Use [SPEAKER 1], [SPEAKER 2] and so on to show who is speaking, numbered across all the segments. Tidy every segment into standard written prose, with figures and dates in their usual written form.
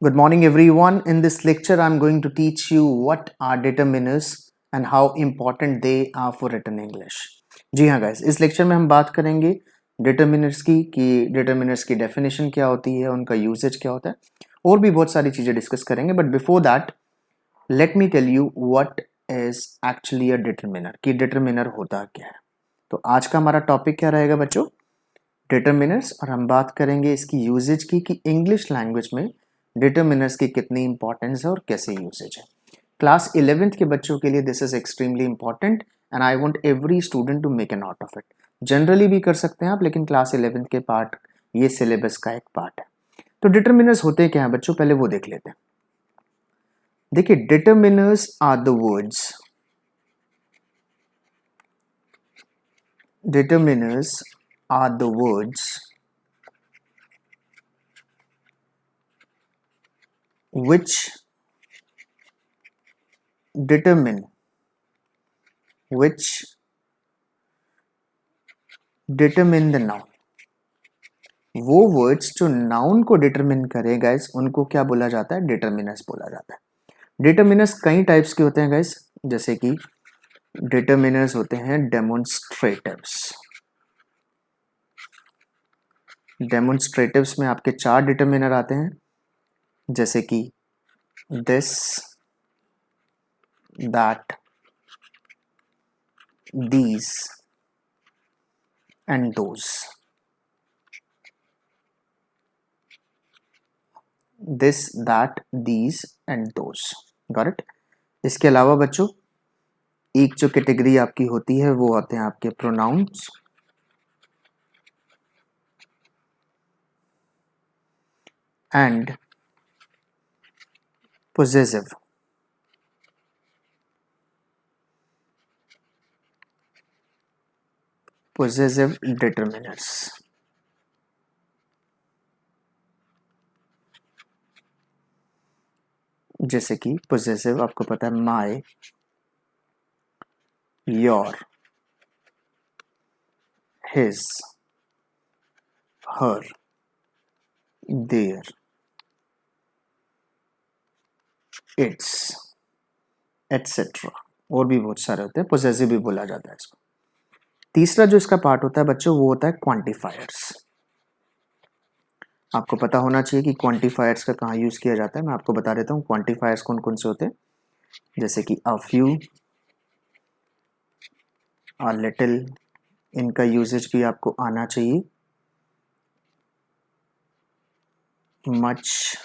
[SPEAKER 1] Good morning, everyone. In this lecture, I'm going to teach you what are determiners and how important they are for written English. जी हाँ guys, इस lecture में हम बात करेंगे determiners की कि determiners की डेफिनेशन क्या होती है, उनका यूजेज क्या होता है, और भी बहुत सारी चीज़ें डिस्कस करेंगे. But before that let me tell you what is actually a determiner, कि डिटर्मिनर होता क्या है. तो आज का हमारा टॉपिक क्या रहेगा बच्चों? डिटर्मिनर्स. और हम बात करेंगे इसकी यूजेज की कि इंग्लिश लैंग्वेज में डिटर्मिनर्स की कितनी इंपॉर्टेंस है और कैसे यूजेज है. क्लास 11th के बच्चों के लिए this is extremely important and I want every student to make a note of it. Generally भी कर सकते हैं आप, लेकिन क्लास 11th के पार्ट ये सिलेबस का एक पार्ट है. तो डिटर्मिनर्स होते क्या हैं बच्चों, पहले वो देख लेते हैं. देखिए, determiners are the words, determiners are the words which determine the noun. वो वर्ड्स जो नाउन को डिटरमिन करे गाइस, उनको क्या बोला जाता है? डिटर्मिनर्स बोला जाता है. डिटर्मिनर्स कई टाइप्स के होते हैं गाइस, जैसे कि डिटर्मिनर्स होते हैं डेमोन्स्ट्रेटिव्स. डेमोन्स्ट्रेटिव्स में आपके 4 डिटर्मिनर आते हैं, जैसे कि this, that, these and those. This, that, these and those. Got it? इसके अलावा बच्चों एक जो कैटेगरी आपकी होती है वो होते हैं आपके pronouns and possessive. Possessive determiners. जैसे कि पोजेसिव आपको पता है, my, your, his, her, their, its, etcetera. और भी बहुत सारे होते हैं, पोजेसिव भी बोला जाता है इसको. तीसरा जो इसका पार्ट होता है बच्चों, वो होता है क्वांटिफायर्स. आपको पता होना चाहिए कि क्वांटिफायर्स का कहाँ यूज किया जाता है. मैं आपको बता देता हूँ क्वांटिफायर्स कौन कौन से होते हैं. जैसे कि अ फ्यू, अ लिटिल, इनका यूजेज भी आपको आना चाहिए. Much,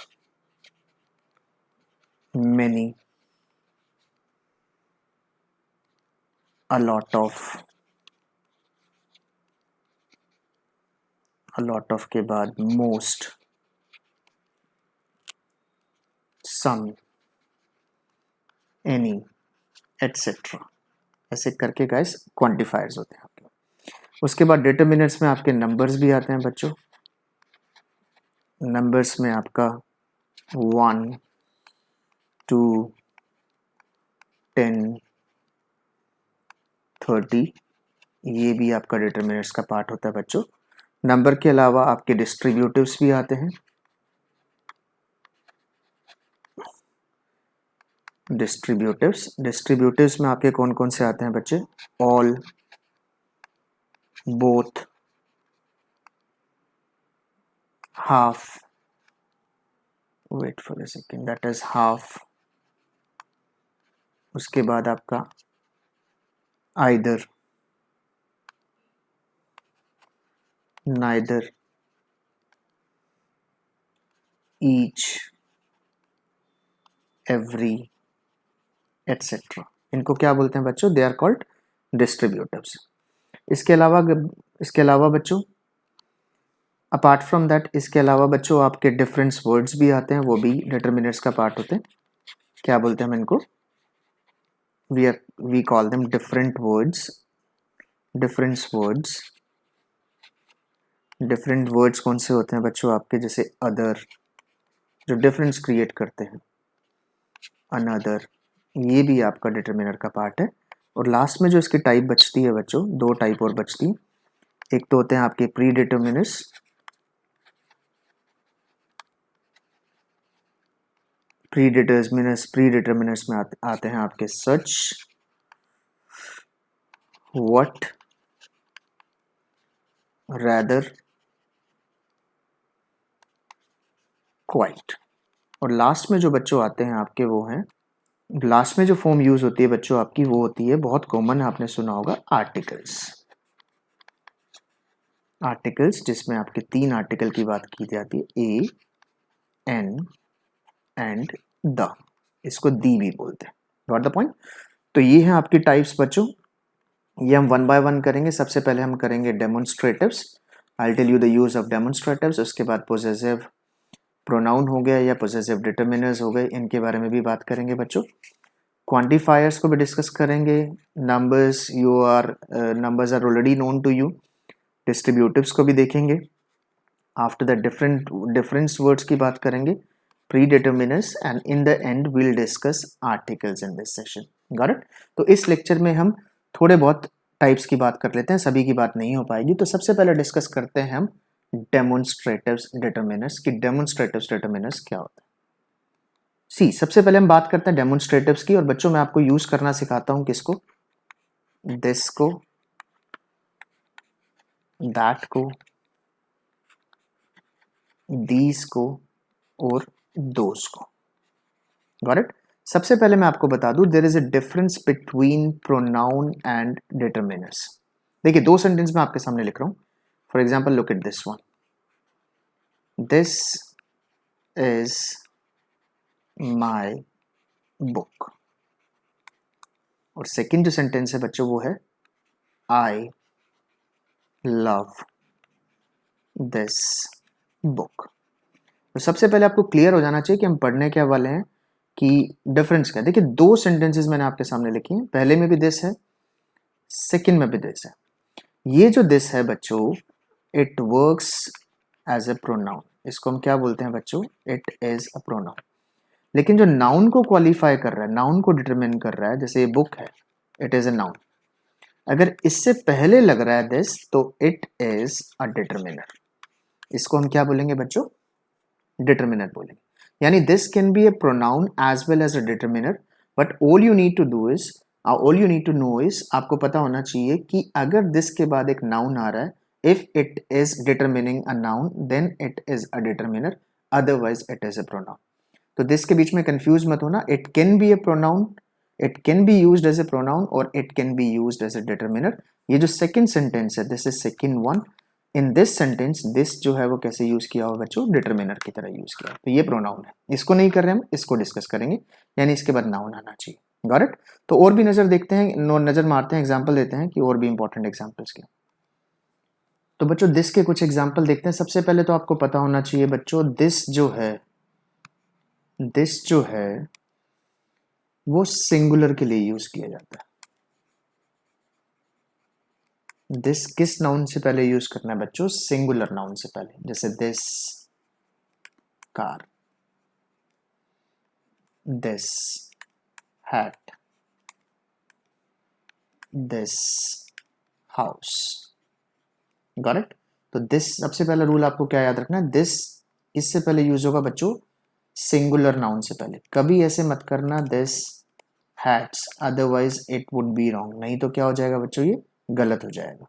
[SPEAKER 1] many, a lot of के बाद मोस्ट, सम, एनी, एटसेट्रा. ऐसे करके गाइस क्वांटिफायर्स होते हैं आपके. उसके बाद डिटर्मिनर्स में आपके नंबर्स भी आते हैं बच्चों. नंबर्स में आपका 1, 2, 10, 30, ये भी आपका डिटर्मिनर्स का पार्ट होता है बच्चों. नंबर के अलावा आपके डिस्ट्रीब्यूटिव्स भी आते हैं. डिस्ट्रीब्यूटिव्स में आपके कौन कौन से आते हैं बच्चे? All, both, half, wait for a second, that is half. उसके बाद आपका either, neither, each, every, etcetera. इनको क्या बोलते हैं बच्चों? They are called distributives. इसके अलावा बच्चों, अपार्ट फ्रॉम दैट, इसके अलावा बच्चों आपके डिफरेंस वर्ड्स भी आते हैं, वो भी डिटर्मिनर्स का पार्ट होते हैं. क्या बोलते हैं हम इनको? We call them different words. Difference words. Different words कौन से होते हैं बच्चों आपके? जैसे अदर, जो डिफरेंस क्रिएट करते हैं, अनदर, ये भी आपका डिटर्मिनर का पार्ट है. और लास्ट में जो इसकी टाइप बचती है बच्चों, 2 टाइप और बचती है. एक तो होते हैं आपके प्री डिटर्मिनर्स, प्री डिटर्मिनर्स में आते हैं आपके सच, व्हाट, रैदर, क्वाइट। और लास्ट में जो बच्चों आते हैं आपके वो हैं, लास्ट में जो फॉर्म यूज होती है बच्चों आपकी वो होती है, बहुत कॉमन है, आपने सुना होगा, आर्टिकल्स। आर्टिकल्स जिसमें आपके 3 आर्टिकल की बात की जाती है, ए, एन एंड द, इसको दी भी बोलते हैं। Got the point. तो ये है आपकी टाइप्स बच्चों, ये हम वन बाय वन करेंगे। सबसे पहले हम करेंगे demonstratives. I tell you the use of demonstratives. उसके बाद पोजेसिव प्रोनाउन हो गया या पोजेसिव डिटर्मिनर्स हो गए, इनके बारे में भी बात करेंगे बच्चों। क्वांटिफायर्स को भी डिस्कस करेंगे। Numbers are already known to you. Distributives को भी देखेंगे। आफ्टर दैट डिफरेंस वर्ड्स की बात करेंगे, pre determiners, and in the end will discuss articles in this session. Got it. तो इस लेक्चर में हम थोड़े बहुत टाइप्स की बात कर लेते हैं, सभी की बात नहीं हो पाएगी। तो सबसे पहले डिस्कस करते हैं हम डेमोन्स्ट्रेटिव्स डिटर्मिनर्स की। डेमोन्स्ट्रेटिव्स डिटर्मिनर्स क्या होता है? सी, सबसे पहले हम बात करते हैं डेमोन्स्ट्रेटिव्स की, और बच्चों मैं आपको यूज करना सिखाता हूं किसको, दिस को, दैट को, दीज को और दोस को। Got it. सबसे पहले मैं आपको बता दूं, there is a difference between pronoun and determiners. देखिए, 2 सेंटेंस मैं आपके सामने लिख रहा हूं। For example, look at this one, this is my book. और सेकंड जो सेंटेंस है बच्चों वो है, आई लव दिस बुक। तो सबसे पहले आपको क्लियर हो जाना चाहिए कि हम पढ़ने क्या वाले हैं, कि डिफरेंस क्या है। देखिए, 2 सेंटेंसेस मैंने आपके सामने लिखी हैं, पहले में भी दिस है, सेकंड में भी दिस है। ये जो दिस है बच्चों, it works as a pronoun. इसको हम क्या बोलते हैं बच्चों? It is a pronoun. लेकिन जो नाउन को क्वालिफाई कर रहा है, नाउन को डिटरमिन कर रहा है, जैसे ये बुक है, इट इज अ नाउन। अगर इससे पहले लग रहा है दिस, तो इट इज अ डिटरमिनर। इसको हम क्या बोलेंगे बच्चों? डिटरमिनर बोलेंगे। यानी this can be a pronoun as well as a determiner, but all you need to know is, आपको पता होना चाहिए कि अगर दिस के बाद एक नाउन आ रहा है, if it is determining a noun, then it is a determiner, otherwise it is a pronoun. तो दिस के बीच में कंफ्यूज मत होना। It can be a pronoun, it can be used as a pronoun, और it can be used as a determiner. ये जो second sentence है, this is second one. In this sentence, this जो है वो कैसे यूज किया हुआ बच्चों? डिटरमिनर की तरह यूज किया। तो ये प्रोनाउन है, इसको नहीं कर रहे हम, इसको डिस्कस करेंगे, यानी इसके बाद नाउन आना चाहिए। Got it. तो और भी नजर देखते हैं, नजर मारते हैं, एग्जाम्पल देते हैं कि और भी इंपॉर्टेंट एग्जाम्पल्स के। तो बच्चों दिस के कुछ एग्जाम्पल देखते हैं। सबसे पहले तो आपको पता होना चाहिए बच्चों, दिस जो है वो सिंगुलर के लिए यूज किया जाता है। दिस किस नाउन से पहले यूज करना है बच्चों? सिंगुलर नाउन से पहले। जैसे this car, this hat, this house. Got it. तो दिस, सबसे पहला रूल आपको क्या याद रखना है? दिस इससे पहले यूज होगा बच्चों सिंगुलर नाउन से पहले। कभी ऐसे मत करना this hats, otherwise it would be wrong. नहीं तो क्या हो जाएगा बच्चों? ये गलत हो जाएगा।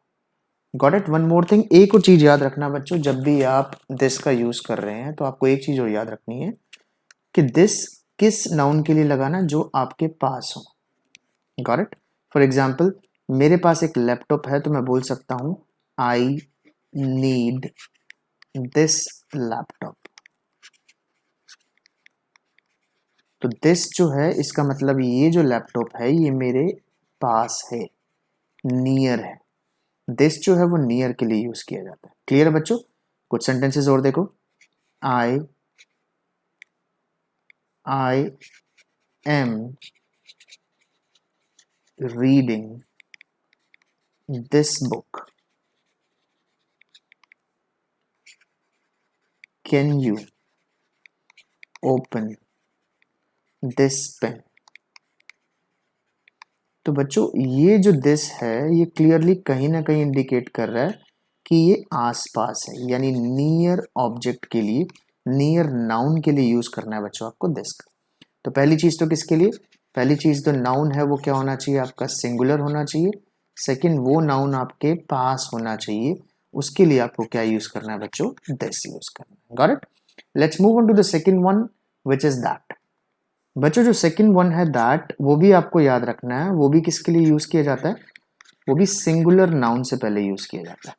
[SPEAKER 1] Got it. One more thing, एक और चीज याद रखना बच्चों, जब भी आप दिस का यूज कर रहे हैं तो आपको एक चीज और याद रखनी है कि दिस किस नाउन के लिए लगाना जो आपके पास हो। Got it. फॉर एग्जाम्पल, मेरे पास एक लैपटॉप है, तो मैं बोल सकता हूं आई नीड दिस लैपटॉप। तो दिस जो है, इसका मतलब ये जो लैपटॉप है ये मेरे पास है, नियर है। दिस जो है वो नियर के लिए यूज किया जाता है। क्लियर है बच्चों? कुछ सेंटेंसेस और देखो, I am reading this book, can you open this pen. तो बच्चों ये जो दिस है, ये क्लियरली कहीं ना कहीं इंडिकेट कर रहा है कि ये आसपास है, यानी नियर ऑब्जेक्ट के लिए, नियर नाउन के लिए यूज करना है बच्चों आपको दिस का। तो पहली चीज तो किसके लिए, पहली चीज तो नाउन है वो क्या होना चाहिए आपका, सिंगुलर होना चाहिए। सेकंड, वो नाउन आपके पास होना चाहिए, उसके लिए आपको क्या यूज करना है बच्चों, दिस यूज करना है। Got it? Let's move on to the second one which is that. बच्चों जो सेकंड वन है दैट, वो भी आपको याद रखना है, वो भी किसके लिए यूज किया जाता है, वो भी सिंगुलर नाउन से पहले यूज किया जाता है।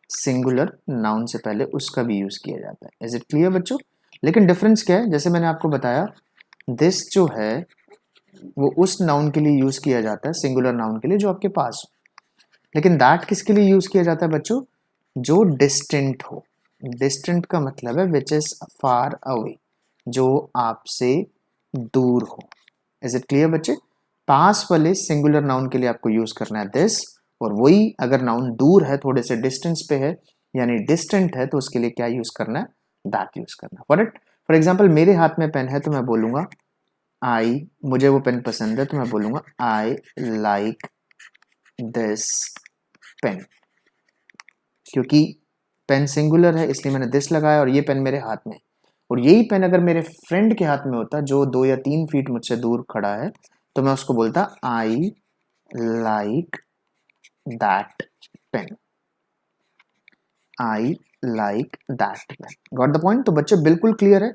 [SPEAKER 1] सिंगुलर नाउन से पहले उसका भी यूज किया जाता है। इज इट क्लियर बच्चों? लेकिन डिफरेंस क्या है, जैसे मैंने आपको बताया, दिस जो है वो उस नाउन के लिए यूज किया जाता है, सिंगुलर नाउन के लिए जो आपके पास हो। लेकिन दैट किसके लिए यूज किया जाता है बच्चों, जो डिस्टेंट हो। डिस्टेंट का मतलब है विच इज फार अवे, जो आपसे दूर हो। इज इट क्लियर बच्चे? पास वाले सिंगुलर नाउन के लिए आपको यूज करना है दिस, और वही अगर नाउन दूर है, थोड़े से डिस्टेंस पे है यानी डिस्टेंट है, तो उसके लिए क्या यूज करना है, दैट यूज करना है। फॉर एग्जाम्पल मेरे हाथ में पेन है तो मैं बोलूंगा आई, मुझे वो पेन पसंद है तो मैं बोलूंगा आई लाइक दिस पेन। क्योंकि पेन सिंगुलर है इसलिए मैंने दिस लगाया और ये पेन मेरे हाथ में। और यही पेन अगर मेरे फ्रेंड के हाथ में होता जो 2 या 3 फीट मुझसे दूर खड़ा है, तो मैं उसको बोलता I like that pain. I like that pain. Got the point? तो बच्चे बिल्कुल क्लियर है,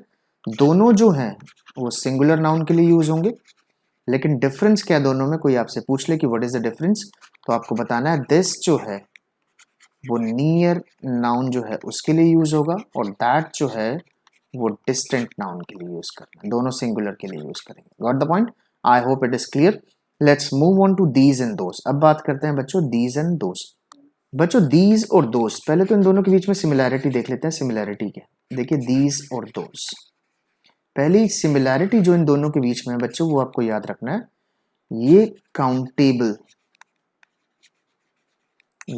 [SPEAKER 1] दोनों जो हैं वो सिंगुलर नाउन के लिए यूज होंगे, लेकिन डिफरेंस क्या है दोनों में, कोई आपसे पूछ ले कि व्हाट इज द डिफरेंस, तो आपको बताना है दिस जो है वो नियर नाउन जो है उसके लिए यूज होगा, और दैट जो है वो डिस्टेंट नाउन के लिए यूज करना है। दोनों सिंगुलर के लिए यूज करेंगे। Got the point? I hope it is clear. Let's move on to these and those. अब बात करते हैं बच्चों दीज एंड दोस। बच्चों दीज और दोस, पहले तो इन दोनों के बीच में सिमिलैरिटी देख लेते हैं। सिमिलैरिटी क्या, देखिए दीज और दोस। पहली सिमिलैरिटी जो इन दोनों के बीच में है बच्चों, वो आपको याद रखना है, ये काउंटेबल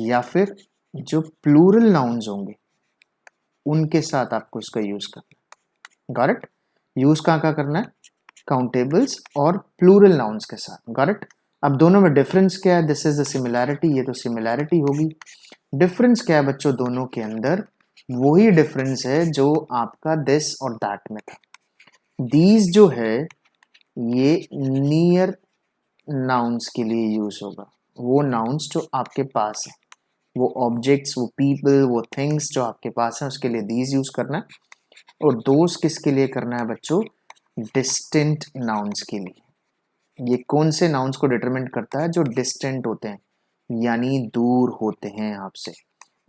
[SPEAKER 1] या फिर जो प्लूरल नाउन्स होंगे उनके साथ आपको इसका यूज करना है। Got it? यूज कहाँ करना है, काउंटेबल्स और प्लूरल नाउन्स के साथ। Got it? अब दोनों में डिफरेंस क्या है, दिस इज द सिमिलैरिटी, ये तो सिमिलैरिटी होगी। डिफरेंस क्या है बच्चों दोनों के अंदर, वही डिफरेंस है जो आपका दिस और दैट में था। दीज जो है ये नियर नाउन्स के लिए यूज होगा, वो नाउन्स जो आपके पास है, वो ऑब्जेक्ट्स, वो पीपल, वो थिंग्स जो आपके पास है उसके लिए दीज यूज करना है। और दोस किसके लिए करना है बच्चों, डिस्टेंट नाउन्स के लिए। ये कौन से नाउन्स को डिटरमिन करता है, जो डिस्टेंट होते हैं यानी दूर होते हैं आपसे।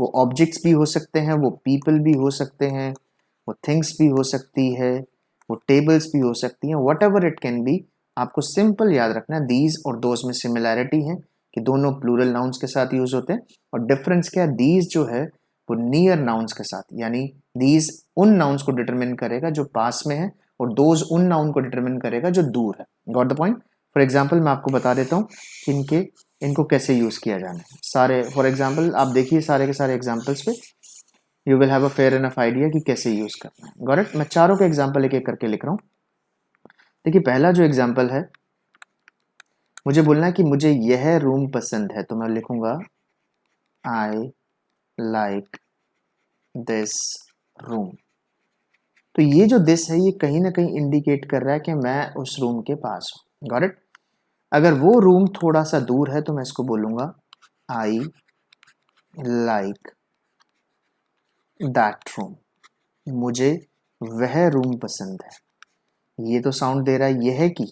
[SPEAKER 1] वो ऑब्जेक्ट्स भी हो सकते हैं, वो पीपल भी हो सकते हैं, वो थिंग्स भी हो सकती है, वो टेबल्स भी हो सकती हैं, what ever it can B. आपको सिंपल याद रखना है दीज और दोस में सिमिलैरिटी है कि दोनों प्लूरल नाउन्स के साथ यूज होते हैं, और डिफरेंस क्या है, दीज जो है वो नियर नाउन्स के साथ, यानी दीज उन नाउन्स को डिटरमिन करेगा जो पास में है, और दोज उन नाउन को डिटरमिन करेगा जो दूर है। Got the point? For example मैं आपको बता देता हूँ कि इनको कैसे यूज किया जाना है सारे। फॉर एग्जाम्पल आप देखिए सारे के सारे एग्जाम्पल्स पे, you will have a fair enough idea कि कैसे यूज करना है। Got it? मैं चारों के एग्जाम्पल एक एक करके लिख रहा हूँ। देखिए पहला जो एग्जाम्पल है, मुझे बोलना है कि मुझे यह रूम पसंद है, तो मैं लिखूंगा आई लाइक दिस रूम। तो ये जो दिस है ये कहीं ना कहीं इंडिकेट कर रहा है कि मैं उस रूम के पास हूँ। Got it? अगर वो रूम थोड़ा सा दूर है तो मैं इसको बोलूंगा आई लाइक दैट रूम। मुझे वह रूम पसंद है। ये तो साउंड दे रहा है यह की,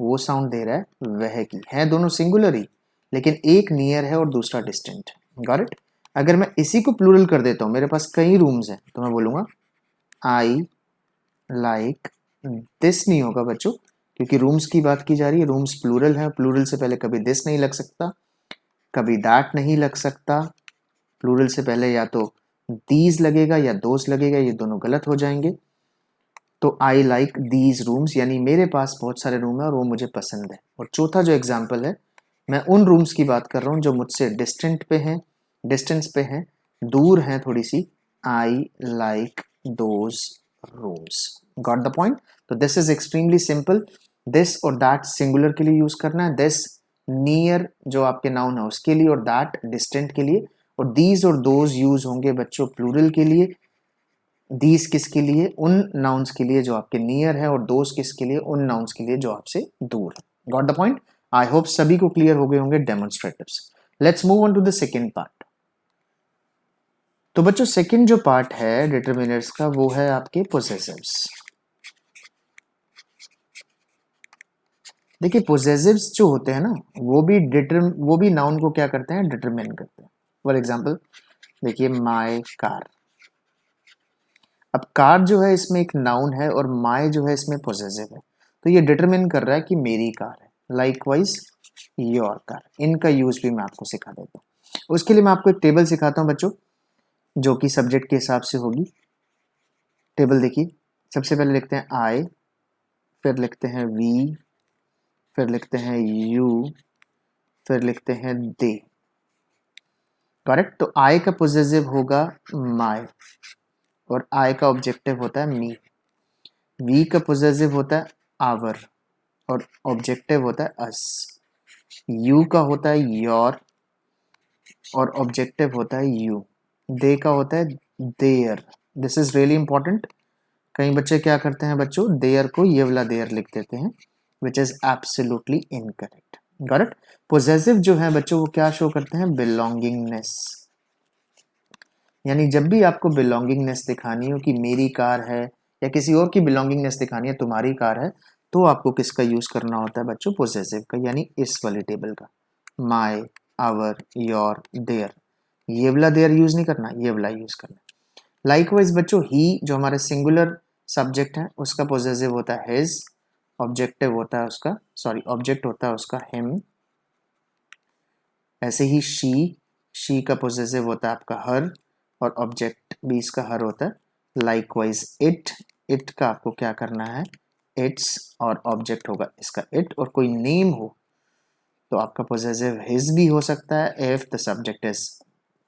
[SPEAKER 1] वो साउंड दे रहा है वह की, है दोनों सिंगुलर ही, लेकिन एक नियर है और दूसरा डिस्टेंट है। Got it? अगर मैं इसी को प्लूरल कर देता हूं, मेरे पास कई रूम्स हैं, तो मैं बोलूंगा आई लाइक दिस। नहीं होगा बच्चों, क्योंकि रूम्स की बात की जा रही है, रूम्स प्लूरल है, प्लूरल से पहले कभी दिस नहीं लग सकता, कभी दैट नहीं लग सकता। प्लूरल से पहले या तो दीज लगेगा या दोस लगेगा, ये दोनों गलत हो जाएंगे। तो आई लाइक दीज रूम्स यानी मेरे पास बहुत सारे रूम है और वो मुझे पसंद है। और चौथा जो एग्जाम्पल है, मैं उन रूम्स की बात कर रहा हूँ जो मुझसे डिस्टेंट पे हैं, डिस्टेंस पे हैं, दूर हैं थोड़ी सी। I like those rooms. Got the point? तो this is extremely simple. This और दैट सिंगुलर के लिए यूज करना है, दिस नियर जो आपके नाउन है उसके लिए, और दैट डिस्टेंट के लिए। और दीज और दोज यूज होंगे बच्चों प्लूरल के लिए, दीज किसके लिए, उन नाउन्स के लिए जो आपके नियर है, और दोस्त किसके लिए, उन नाउन्स के लिए जो आपसे दूर है। Got the point? I hope सभी को क्लियर हो गए होंगे demonstratives. Let's move on to the second part. तो बच्चों सेकेंड जो पार्ट है डिटरमिनर्स का वो है आपके पोजेसिव्स। देखिए पोजेसिव्स जो होते हैं ना वो भी नाउन को क्या करते हैं, डिटरमिन करते हैं। फॉर एग्जांपल देखिए माय कार। अब कार जो है इसमें एक नाउन है और माय जो है इसमें पोजेसिव है, तो ये डिटरमिन कर रहा है कि मेरी कार है। लाइकवाइज योर कार, इनका यूज भी मैं आपको सिखा देता हूँ। उसके लिए मैं आपको एक टेबल सिखाता हूँ बच्चों, जो कि सब्जेक्ट के हिसाब से होगी। टेबल देखिए, सबसे पहले लिखते हैं आई, फिर लिखते हैं वी, फिर लिखते हैं यू, फिर लिखते हैं दे। करेक्ट? तो आई का पोजेसिव होगा माय, और आई का ऑब्जेक्टिव होता है मी। वी का पोजेसिव होता है आवर, और ऑब्जेक्टिव होता है अस। यू का होता है योर, और ऑब्जेक्टिव होता है यू। दे का होता है their. This is really important. कई बच्चे क्या करते हैं बच्चों, देयर को ये वाला देयर लिख देते हैं, which is absolutely incorrect. Got it? Possessive जो है बच्चों वो क्या शो करते हैं, बिलोंगिंगनेस। यानी जब भी आपको बिलोंगिंगनेस दिखानी हो कि मेरी कार है, या किसी और की बिलोंगिंगनेस दिखानी है तुम्हारी कार है, तो आपको किसका यूज करना होता है बच्चों, पोजेसिव का, यानी इस वाली टेबल का। My, our, your, their. ये वाला देयर यूज नहीं करना, ये वाला यूज करना। लाइकवाइज बच्चों ही जो हमारे सिंगुलर सब्जेक्ट है उसका पोजेसिव होता है हिज, ऑब्जेक्टिव होता है उसका, सॉरी ऑब्जेक्ट होता है उसका हिम। ऐसे ही शी का पोजेसिव होता है आपका हर, और ऑब्जेक्ट भी इसका हर होता है। लाइकवाइज इट का आपको क्या करना है, इट्स, और ऑब्जेक्ट होगा इसका इट। और कोई नेम हो तो आपका पोजेसिव हिज भी हो सकता है if the subject is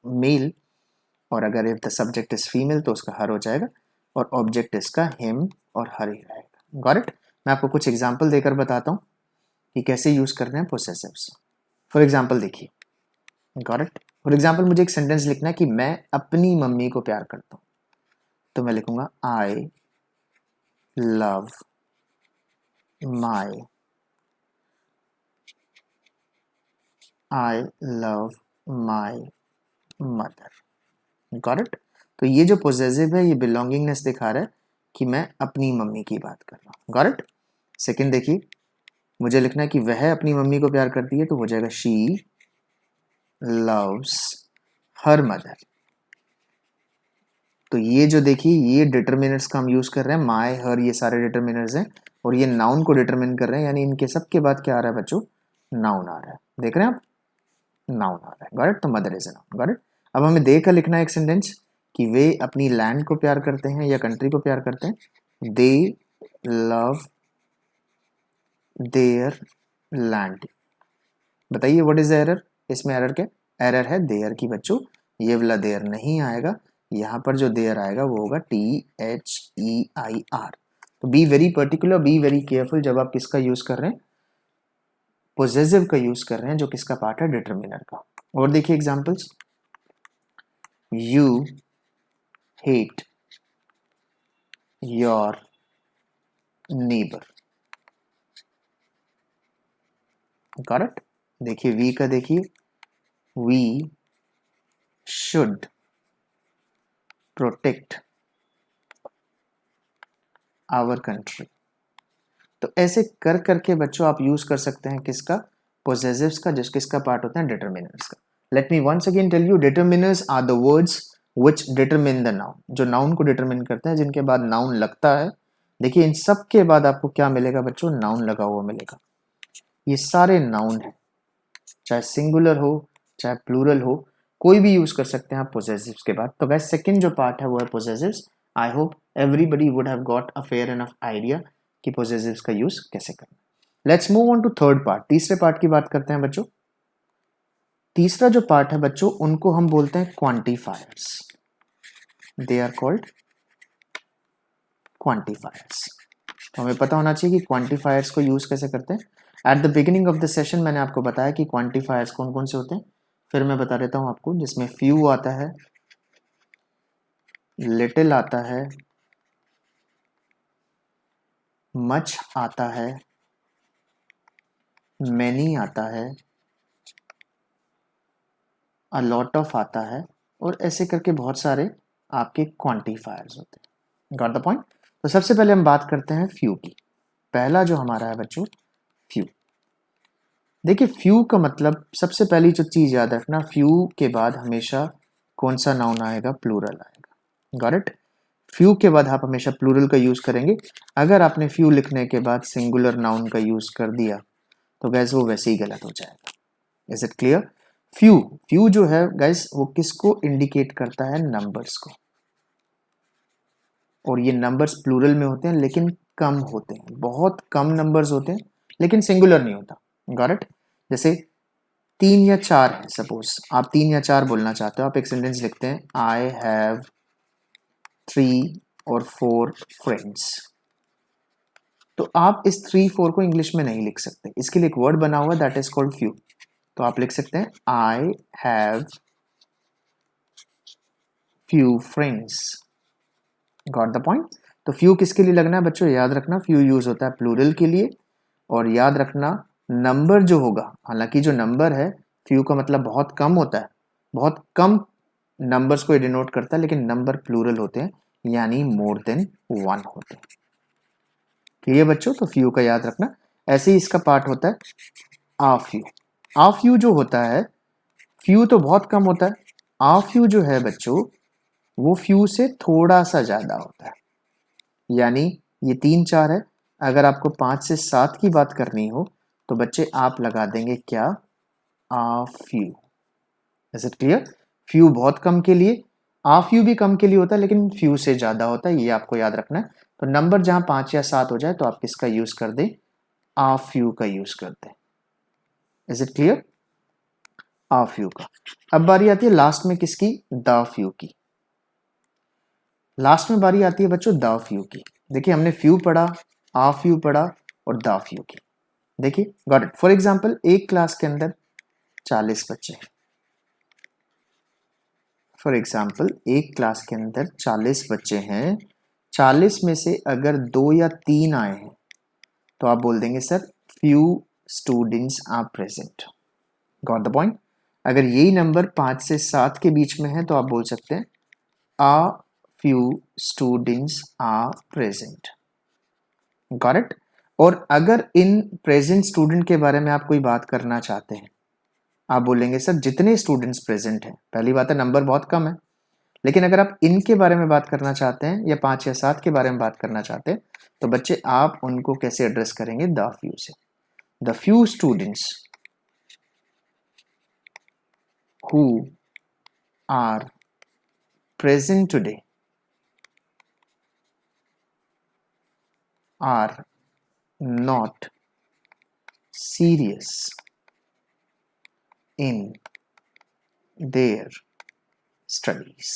[SPEAKER 1] male, और अगर if the subject is female तो उसका हर हो जाएगा, और ऑब्जेक्ट इसका हिम और हर ही रहेगा। Got it? मैं आपको कुछ एग्जांपल देकर बताता हूँ कि कैसे यूज करने हैं पोसेसिव्स। फॉर एग्जांपल देखिए, गॉट इट? फॉर एग्जांपल मुझे एक सेंटेंस लिखना है कि मैं अपनी मम्मी को प्यार करता हूँ, तो मैं लिखूंगा I love my, I love my mother. Got it? तो ये जो पोजेसिव है ये बिलोंगिंगनेस दिखा रहा है कि मैं अपनी मम्मी की बात कर रहा हूँ। Got it? सेकेंड देखिए, मुझे लिखना है कि वह अपनी मम्मी को प्यार करती है, तो हो जाएगा शी लव्स हर मदर। तो ये जो देखिए ये डिटरमिनर्स का हम यूज कर रहे हैं, माय, हर, ये सारे डिटरमिनर्स हैं, और ये नाउन को डिटरमिन कर रहे हैं, यानी इनके सब के बाद क्या आ रहा है बच्चों, नाउन आ रहा है। देख रहे हैं आप, नाउन आ रहा है। Got it? तो mother is a noun. Got it? अब हमें दे का लिखना है एक सेंटेंस कि वे अपनी लैंड को प्यार करते हैं या कंट्री को प्यार करते हैं। दे लव देयर लैंड। बताइए व्हाट इज एरर? इसमें एरर क्या, एरर है देयर की बच्चों। ये वाला देयर नहीं आएगा, यहाँ पर जो देयर आएगा वो होगा THEIR। तो be very particular, be very careful जब आप किसका यूज कर रहे हैं, पोजेसिव का यूज कर रहे हैं, जो किसका पार्ट है, डिटरमिनर का। और देखिए examples, you hate your neighbour. Got it? देखिए वी का देखिए, we should protect our country. तो ऐसे कर करके बच्चों आप यूज कर सकते हैं किसका, पोजेसिव्स का, जिस किसका पार्ट होता है, डिटरमिनर्स का। Let me once again tell you, determiners are the words which determine the noun, जो नाउन को डिटरमिन करते हैं, जिनके बाद नाउन लगता है। देखिए इन सब के बाद आपको क्या मिलेगा बच्चों, नाउन लगा हुआ मिलेगा। ये सारे नाउन है, चाहे सिंगुलर हो चाहे प्लूरल हो, कोई भी यूज कर सकते हैं आप पोजेसिव्स के बाद। तो गाइस सेकंड जो पार्ट है वो है possessives. I hope everybody would have got a fair enough idea कि पोजेसिव्स का यूज कैसे करना। Let's move on to third part, तीसरे पार्ट की बात करते हैं बच्चों। तीसरा जो पार्ट है बच्चों उनको हम बोलते हैं quantifiers. They are called quantifiers. तो हमें पता होना चाहिए कि क्वांटिफायर्स को यूज कैसे करते हैं। At the beginning of the session मैंने आपको बताया कि क्वांटिफायर्स कौन कौन से होते हैं, फिर मैं बता देता हूं आपको, जिसमें फ्यू आता है, लिटिल आता है, मच आता है, मैनी आता है, अ लॉट ऑफ आता है, और ऐसे करके बहुत सारे आपके क्वांटिफायर्स होते हैं। Got the point. तो सबसे पहले हम बात करते हैं फ्यू की। पहला जो हमारा है बच्चों, फ्यू। देखिए फ्यू का मतलब, सबसे पहली जो चीज याद रखना, फ्यू के बाद हमेशा कौन सा नाउन आएगा? प्लूरल आएगा। Got it. फ्यू के बाद आप हमेशा प्लूरल का यूज करेंगे। अगर आपने फ्यू लिखने के बाद सिंगुलर नाउन का यूज कर दिया तो गैस वो वैसे ही गलत हो जाएगा। Is it clear? Few, few जो है गैस वो किसको इंडिकेट करता है? नंबर्स को। और ये नंबर्स प्लूरल में होते हैं लेकिन कम होते हैं, बहुत कम नंबर्स होते हैं, लेकिन सिंगुलर नहीं होता। Got it? जैसे 3 या 4 है, सपोज आप 3 या 4 बोलना चाहते हो, आप एक सेंटेंस लिखते हैं, आई हैव 3 और 4 फ्रेंड्स। तो आप इस 3 4 को इंग्लिश में नहीं लिख सकते, इसके लिए एक वर्ड बना हुआ दैट इज कॉल्ड फ्यू। तो आप लिख सकते हैं I have few friends. Got the point. तो फ्यू किसके लिए लगना है बच्चों? याद रखना फ्यू यूज होता है प्लूरल के लिए। और याद रखना नंबर जो होगा, हालांकि जो नंबर है, फ्यू का मतलब बहुत कम होता है, बहुत कम नंबर्स को डिनोट करता है, लेकिन नंबर प्लूरल होते हैं, यानी मोर देन 1 होते हैं। क्लियर बच्चों? तो फ्यू का याद रखना। ऐसे ही इसका पार्ट होता है आ फ्यू। आ फ्यू जो होता है, फ्यू तो बहुत कम होता है, आ फ्यू जो है बच्चों वो फ्यू से थोड़ा सा ज्यादा होता है। यानी ये 3 4 है, अगर आपको 5 से 7 की बात करनी हो तो बच्चे आप लगा देंगे क्या? आ few. Is it clear? Few बहुत कम के लिए, आ फ्यू भी कम के लिए होता है, लेकिन फ्यू से ज्यादा होता है, ये आपको याद रखना है। तो नंबर जहां 5 या 7 हो जाए तो आप किसका यूज कर दें? आ फ्यू का यूज कर दें। Is it clear? Uh few का। अब बारी आती है लास्ट में किसकी? द फ्यू की। लास्ट में बारी आती है बच्चों द फ्यू की। देखिए हमने फ्यू पढ़ा, आ फ्यू पढ़ा और द फ्यू की। देखिए गॉट इट। फॉर एग्जांपल एक क्लास के अंदर 40 बच्चे हैं। फॉर एग्जाम्पल एक क्लास के अंदर 40 बच्चे हैं, 40 में से अगर 2 या 3 आए हैं तो आप बोल देंगे sir few students are present. Got the point. अगर यही नंबर 5 से 7 के बीच में है तो आप बोल सकते हैं a few students are present. Got it. और अगर इन प्रेजेंट स्टूडेंट के बारे में आप कोई बात करना चाहते हैं, आप बोलेंगे सर जितने स्टूडेंट्स प्रेजेंट हैं। पहली बात है नंबर बहुत कम है, लेकिन अगर आप इनके बारे में बात करना चाहते हैं या 5 या 7 के बारे में बात करना चाहते हैं तो बच्चे आप उनको कैसे एड्रेस करेंगे? द फ्यू से। The few students who are present today are not serious in their studies.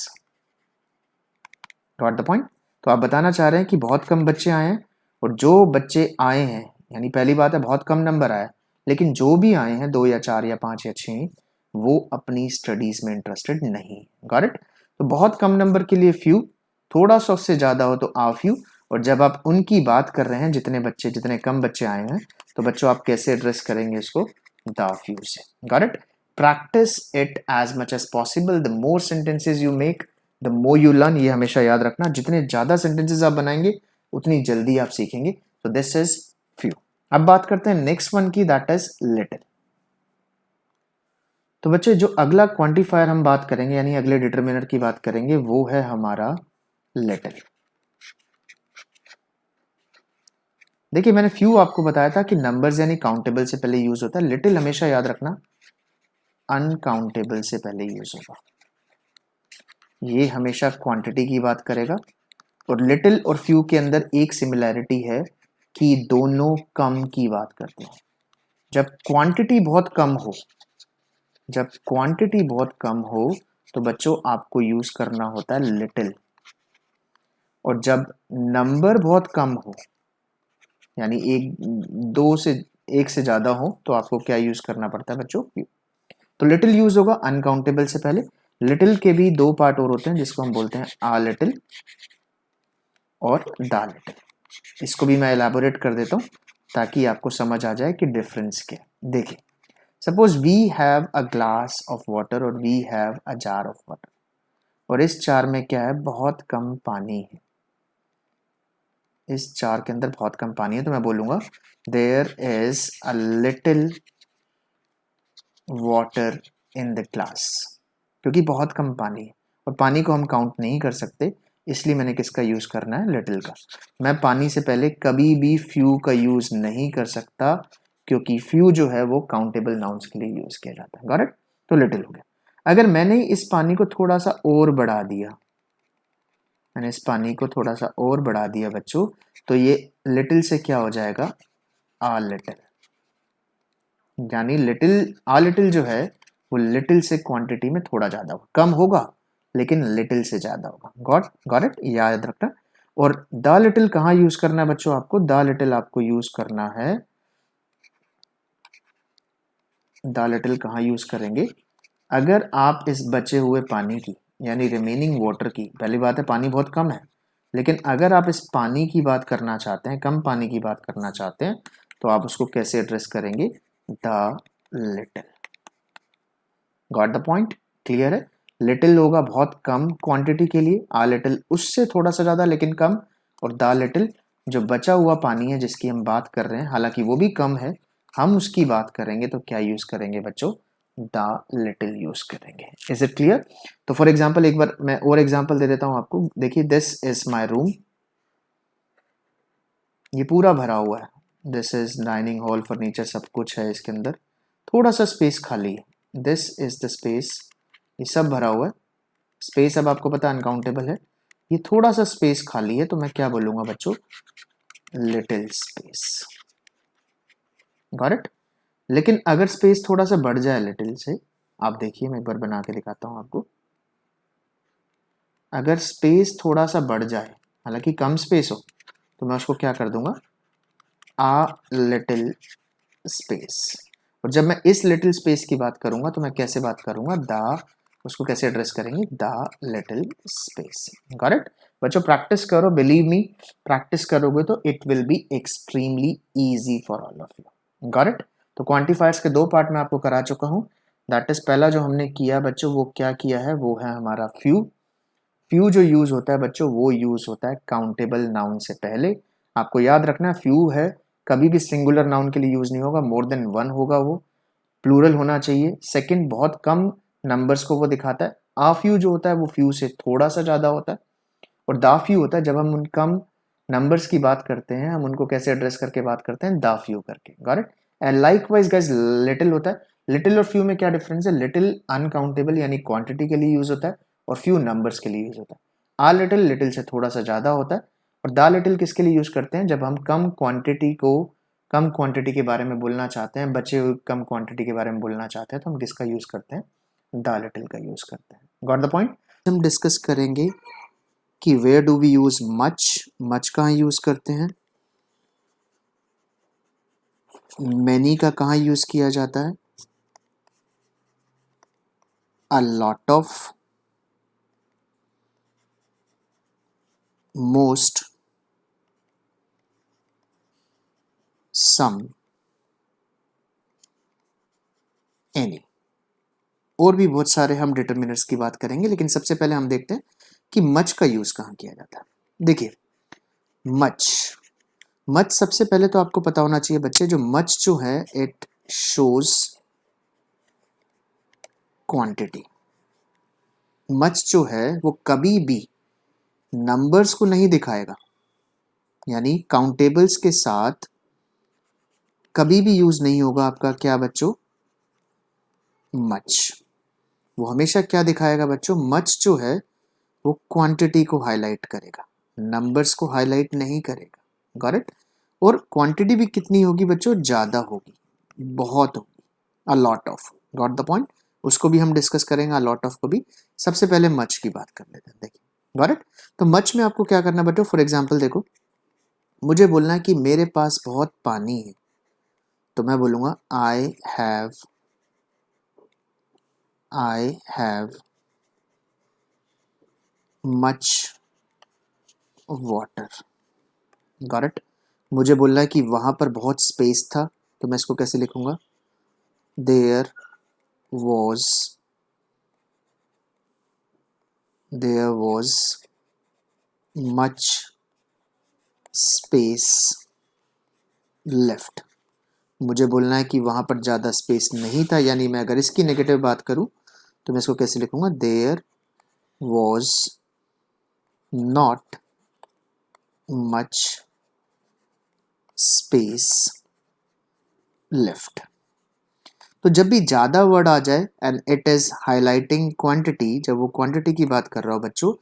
[SPEAKER 1] Got the point. तो आप बताना चाह रहे हैं कि बहुत कम बच्चे आए हैं, और जो बच्चे आए हैं, यानी पहली बात है बहुत कम नंबर आया, लेकिन जो भी आए हैं 2 या 4 या 5 या 6, वो अपनी स्टडीज में इंटरेस्टेड नहीं। Got it. तो बहुत कम नंबर के लिए फ्यू, थोड़ा सा उससे ज्यादा हो तो आ फ्यू। और जब आप उनकी बात कर रहे हैं जितने बच्चे, जितने कम बच्चे आए हैं, तो बच्चों आप कैसे एड्रेस करेंगे इसको? द फ्यू से। Got it. Practice it as much as possible. The more sentences you make the more you learn. ये हमेशा याद रखना, जितने ज्यादा सेंटेंसेस आप बनाएंगे उतनी जल्दी आप सीखेंगे। तो दिस इज फ्यू। अब बात करते हैं नेक्स्ट वन की, दैट इज लिटिल। तो बच्चे जो अगला क्वांटिफायर हम बात करेंगे, यानी अगले डिटरमिनर की बात करेंगे, वो है हमारा लिटिल। देखिए मैंने फ्यू आपको बताया था कि नंबर्स यानी काउंटेबल से पहले यूज होता है, लिटिल हमेशा याद रखना अनकाउंटेबल से पहले यूज होगा। ये हमेशा क्वांटिटी की बात करेगा। और लिटिल और फ्यू के अंदर एक सिमिलैरिटी है कि दोनों कम की बात करते हैं। जब क्वांटिटी बहुत कम हो, जब क्वांटिटी बहुत कम हो तो बच्चों आपको यूज करना होता है लिटिल। और जब नंबर बहुत कम हो, यानी एक से ज्यादा हो, तो आपको क्या यूज करना पड़ता है बच्चों? फ्यू। तो लिटिल यूज होगा अनकाउंटेबल से पहले, लिटिल के भी दो पार्ट और होते हैं जिसको हम बोलते हैं आ लिटिल और द लिटिल। इसको भी मैं एलैबोरेट कर देता हूँ ताकि आपको समझ आ जाए कि डिफरेंस क्या है। देखिए, suppose we have a glass of water और we have a jar of water, और इस जार में क्या है, बहुत कम पानी है। इस जार के अंदर बहुत कम पानी है, तो मैं बोलूंगा there is a little water in the glass, क्योंकि बहुत कम पानी है और पानी को हम काउंट नहीं कर सकते, इसलिए मैंने किसका यूज करना है, लिटिल का। मैं पानी से पहले कभी भी फ्यू का यूज नहीं कर सकता, क्योंकि फ्यू जो है वो काउंटेबल नाउन्स के लिए यूज किया जाता है। Got it? तो लिटिल हो गया। अगर मैंने इस पानी को थोड़ा सा और बढ़ा दिया, मैंने इस पानी को थोड़ा सा और बढ़ा दिया बच्चों, तो ये लिटिल से क्या हो जाएगा, आ लिटिल। यानी लिटिल, आ लिटिल जो है वो लिटिल से क्वांटिटी में थोड़ा ज्यादा होगा, कम होगा लेकिन लिटिल से ज्यादा होगा। गॉट इट, याद रखना। और द लिटिल कहाँ यूज करना है बच्चों आपको, द लिटिल आपको यूज करना है, द लिटिल कहाँ यूज करेंगे, अगर आप इस बचे हुए पानी की, यानी रिमेनिंग वाटर की, पहली बात है पानी बहुत कम है, लेकिन अगर आप इस पानी की बात करना चाहते हैं, कम पानी की बात करना चाहते हैं, तो आप उसको कैसे एड्रेस करेंगे, the little. Got the point? Clear है? लिटिल होगा बहुत कम क्वांटिटी के लिए, आ लिटिल उससे थोड़ा सा ज्यादा लेकिन कम, और द लिटिल जो बचा हुआ पानी है जिसकी हम बात कर रहे हैं, हालांकि वो भी कम है, हम उसकी बात करेंगे तो क्या यूज करेंगे बच्चों, द लिटिल यूज करेंगे। Is it clear? तो फॉर एग्जाम्पल एक बार मैं और एग्जाम्पल दे देता हूं आपको। देखिए, दिस इज माई रूम, ये पूरा भरा हुआ है, this is dining hall, furniture सब कुछ है इसके अंदर, थोड़ा सा स्पेस खाली है, दिस इज द स्पेस, ये सब भरा हुआ है। स्पेस अब आपको पता अनकाउंटेबल है, ये थोड़ा सा स्पेस खाली है, तो मैं क्या बोलूंगा बच्चों, लिटिल स्पेस। Got it? लेकिन अगर स्पेस थोड़ा सा बढ़ जाए लिटिल से, आप देखिए मैं एक बार बना के दिखाता हूं आपको, अगर स्पेस थोड़ा सा बढ़ जाए, हालांकि कम स्पेस हो, तो मैं उसको क्या कर दूंगा, आ लिटिल स्पेस। और जब मैं इस लिटिल स्पेस की बात करूंगा तो मैं कैसे बात करूंगा, द, उसको कैसे एड्रेस करेंगे, the little space. Got it? बच्चों प्रैक्टिस करो, बिलीव मी, प्रैक्टिस करोगे तो it will be extremely easy for all of you. Got it? तो क्वांटिफायर्स के दो पार्ट में आपको करा चुका हूं। दैट इज पहला जो हमने किया बच्चों, वो क्या किया है, वो है हमारा फ्यू। फ्यू जो यूज होता है बच्चों, वो यूज होता है काउंटेबल नाउन से पहले। आपको याद रखना है फ्यू है, कभी भी सिंगुलर नाउन के लिए यूज नहीं होगा, मोर देन वन होगा, वो प्लूरल होना चाहिए। सेकंड, बहुत कम नंबर्स को वो दिखाता है। आ फ्यू जो होता है वो फ्यू से थोड़ा सा ज्यादा होता है, और दा फ्यू होता है जब हम उन कम नंबर्स की बात करते हैं, हम उनको कैसे एड्रेस करके बात करते हैं, दा फ्यू करके। Got it? And likewise guys, little होता है, लिटिल और फ्यू में क्या डिफरेंस है, लिटिल अनकाउंटेबल यानी क्वांटिटी के लिए यूज होता है, और फ्यू नंबर्स के लिए यूज होता है। आ लिटिल, लिटिल से थोड़ा सा ज्यादा होता है, और दा लिटिल किसके लिए यूज करते हैं, जब हम कम क्वांटिटी के बारे में बोलना चाहते हैं, बचे हुए कम क्वांटिटी के बारे में बोलना चाहते हैं, तो हम किसका यूज करते हैं, दा लिटिल का यूज करते हैं। Got the point? हम डिस्कस करेंगे कि where do we use much, much कहाँ यूज करते हैं, मैनी का कहाँ यूज किया जाता है, a lot of, most, some, any, और भी बहुत सारे हम डिटर्मिनर्स की बात करेंगे, लेकिन सबसे पहले हम देखते हैं कि मच का यूज कहाँ किया जाता है। देखिए, मच, मच सबसे पहले तो आपको पता होना चाहिए बच्चे, जो मच जो है इट शोज क्वांटिटी। मच जो है वो कभी भी नंबर्स को नहीं दिखाएगा, यानी काउंटेबल्स के साथ कभी भी यूज नहीं होगा आपका क्या बच्चों, मच। वो हमेशा क्या दिखाएगा बच्चों, मच जो है वो क्वांटिटी को हाईलाइट करेगा, नंबर्स को हाईलाइट नहीं करेगा। Got it? और क्वांटिटी भी कितनी होगी बच्चों, ज्यादा होगी, बहुत होगी, अ lot of. Got the point? उसको भी हम डिस्कस करेंगे, अ लॉट ऑफ को भी। सबसे पहले मच की बात कर लेते हैं। देखिए, गॉट इट? तो मच में आपको क्या करना है बच्चों, फॉर एग्जाम्पल देखो, मुझे बोलना है कि मेरे पास बहुत पानी है, तो मैं बोलूंगा I have much water. Got it. मुझे बोलना है कि वहां पर बहुत स्पेस था, तो मैं इसको कैसे लिखूंगा? There was much space left. मुझे बोलना है कि वहां पर ज़्यादा स्पेस नहीं था, यानी मैं अगर इसकी नेगेटिव बात करूं तो मैं इसको कैसे लिखूंगा? There was not much space left. तो जब भी ज़्यादा वर्ड आ जाए and it is highlighting quantity, जब वो क्वांटिटी की बात कर रहा हो बच्चों,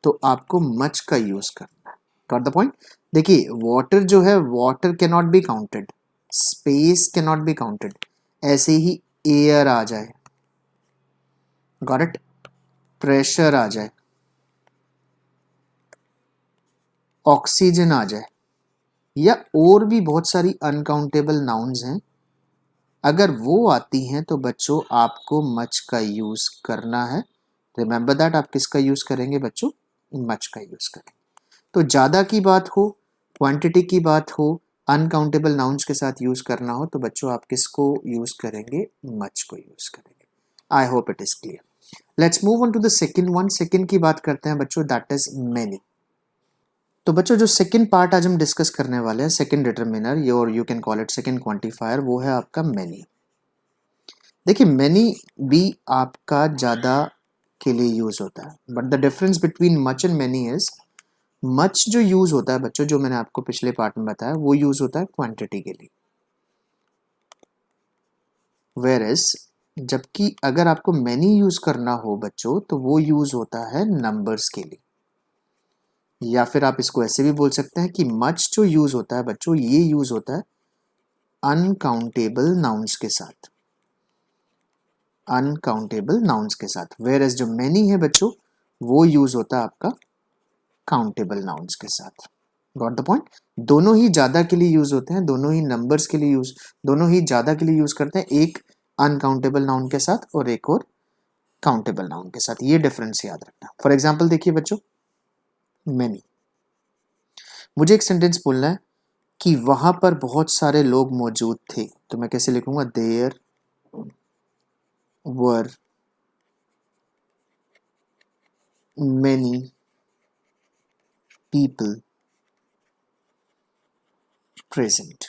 [SPEAKER 1] तो आपको मच का यूज़ करना है। Got the point? देखिए वाटर जो है, water can not be counted, space can not be counted. ऐसे ही एयर आ जाए, गॉट इट, प्रेशर आ जाए, ऑक्सीजन आ जाए, या और भी बहुत सारी अनकाउंटेबल नाउन्स हैं, अगर वो आती हैं तो बच्चों आपको मच का यूज़ करना है। रिमेंबर दैट, आप किसका यूज़ करेंगे बच्चों? मच का यूज़ करेंगे। तो ज़्यादा की बात हो, क्वांटिटी की बात हो, अनकाउंटेबल नाउन्स के साथ यूज़ करना हो, तो बच्चों आप किसको यूज़ करेंगे? मच को यूज़ करेंगे। I hope it is clear. Let's move on to the second one. Second की बात करते हैं बच्चों, दैट इज मैनी। तो बच्चों जो सेकेंड पार्ट आज हम डिस्कस करने वाले हैं, second determiner, your you can call it second quantifier, वो है आपका मैनी। देखिए मैनी भी आपका ज़्यादा के लिए यूज़ होता है, but the difference between much and many is, much जो यूज़ होता है बच्चों, जो मैंने आपको पिछले पार्ट में बताया, वो यूज़ होता है क्वांटिटी के लिए। वेयर एज जबकि अगर आपको मैनी यूज़ करना हो बच्चों, तो वो यूज़ होता है नंबर्स के लिए। या फिर आप इसको ऐसे भी बोल सकते हैं कि मच जो यूज़ होता है बच्चों, ये यूज़ होता है अनकाउंटेबल नाउन्स के साथ, अनकाउंटेबल नाउन्स के साथ। वेयर एज जो मैनी है बच्चों, वो यूज़ होता है आपका काउंटेबल नाउन्स के साथ। Got the point? दोनों ही ज़्यादा के लिए यूज़ होते हैं, दोनों ही नंबर्स के लिए यूज़, दोनों ही ज़्यादा के लिए यूज़ करते हैं, एक अनकाउंटेबल नाउन के साथ और एक और काउंटेबल नाउन के साथ। ये डिफरेंस याद रखना। फॉर एग्जाम्पल देखिए बच्चों, मैनी, मुझे एक सेंटेंस बोलना है कि वहां पर बहुत सारे लोग मौजूद थे, तो मैं कैसे लिखूंगा? There were many people present,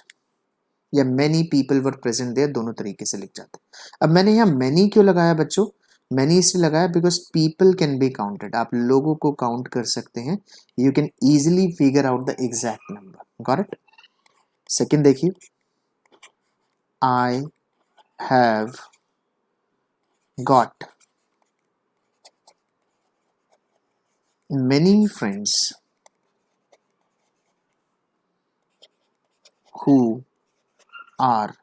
[SPEAKER 1] या many people were present there, दोनों तरीके से लिख जाते हैं। अब मैंने यहाँ मैनी क्यों लगाया बच्चों? मैनी इसलिए लगाया because people can be counted, आप लोगों को काउंट कर सकते हैं, you can easily figure out the exact number. Got it? Second देखिए, I have got many friends who are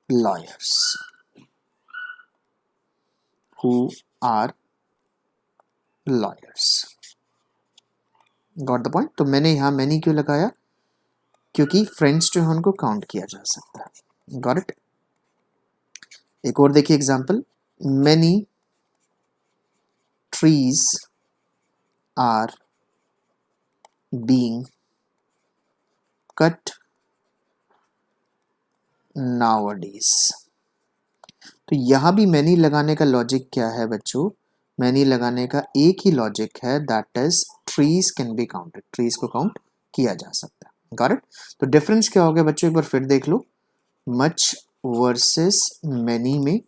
[SPEAKER 1] lawyers, who are lawyers। Got the point? तो मैंने यहाँ मैनी क्यों लगाया? क्योंकि फ्रेंड्स जो है उनको काउंट किया जा सकता है। Got it? एक और देखिए example, many trees are being cut nowadays. तो यहां भी मैनी लगाने का लॉजिक क्या है बच्चों? मैनी लगाने का एक ही लॉजिक है, that is trees can be counted, trees को काउंट किया जा सकता है। Got it? तो डिफरेंस क्या हो गया बच्चों? एक बार फिर देख लो, मच वर्सेस मैनी में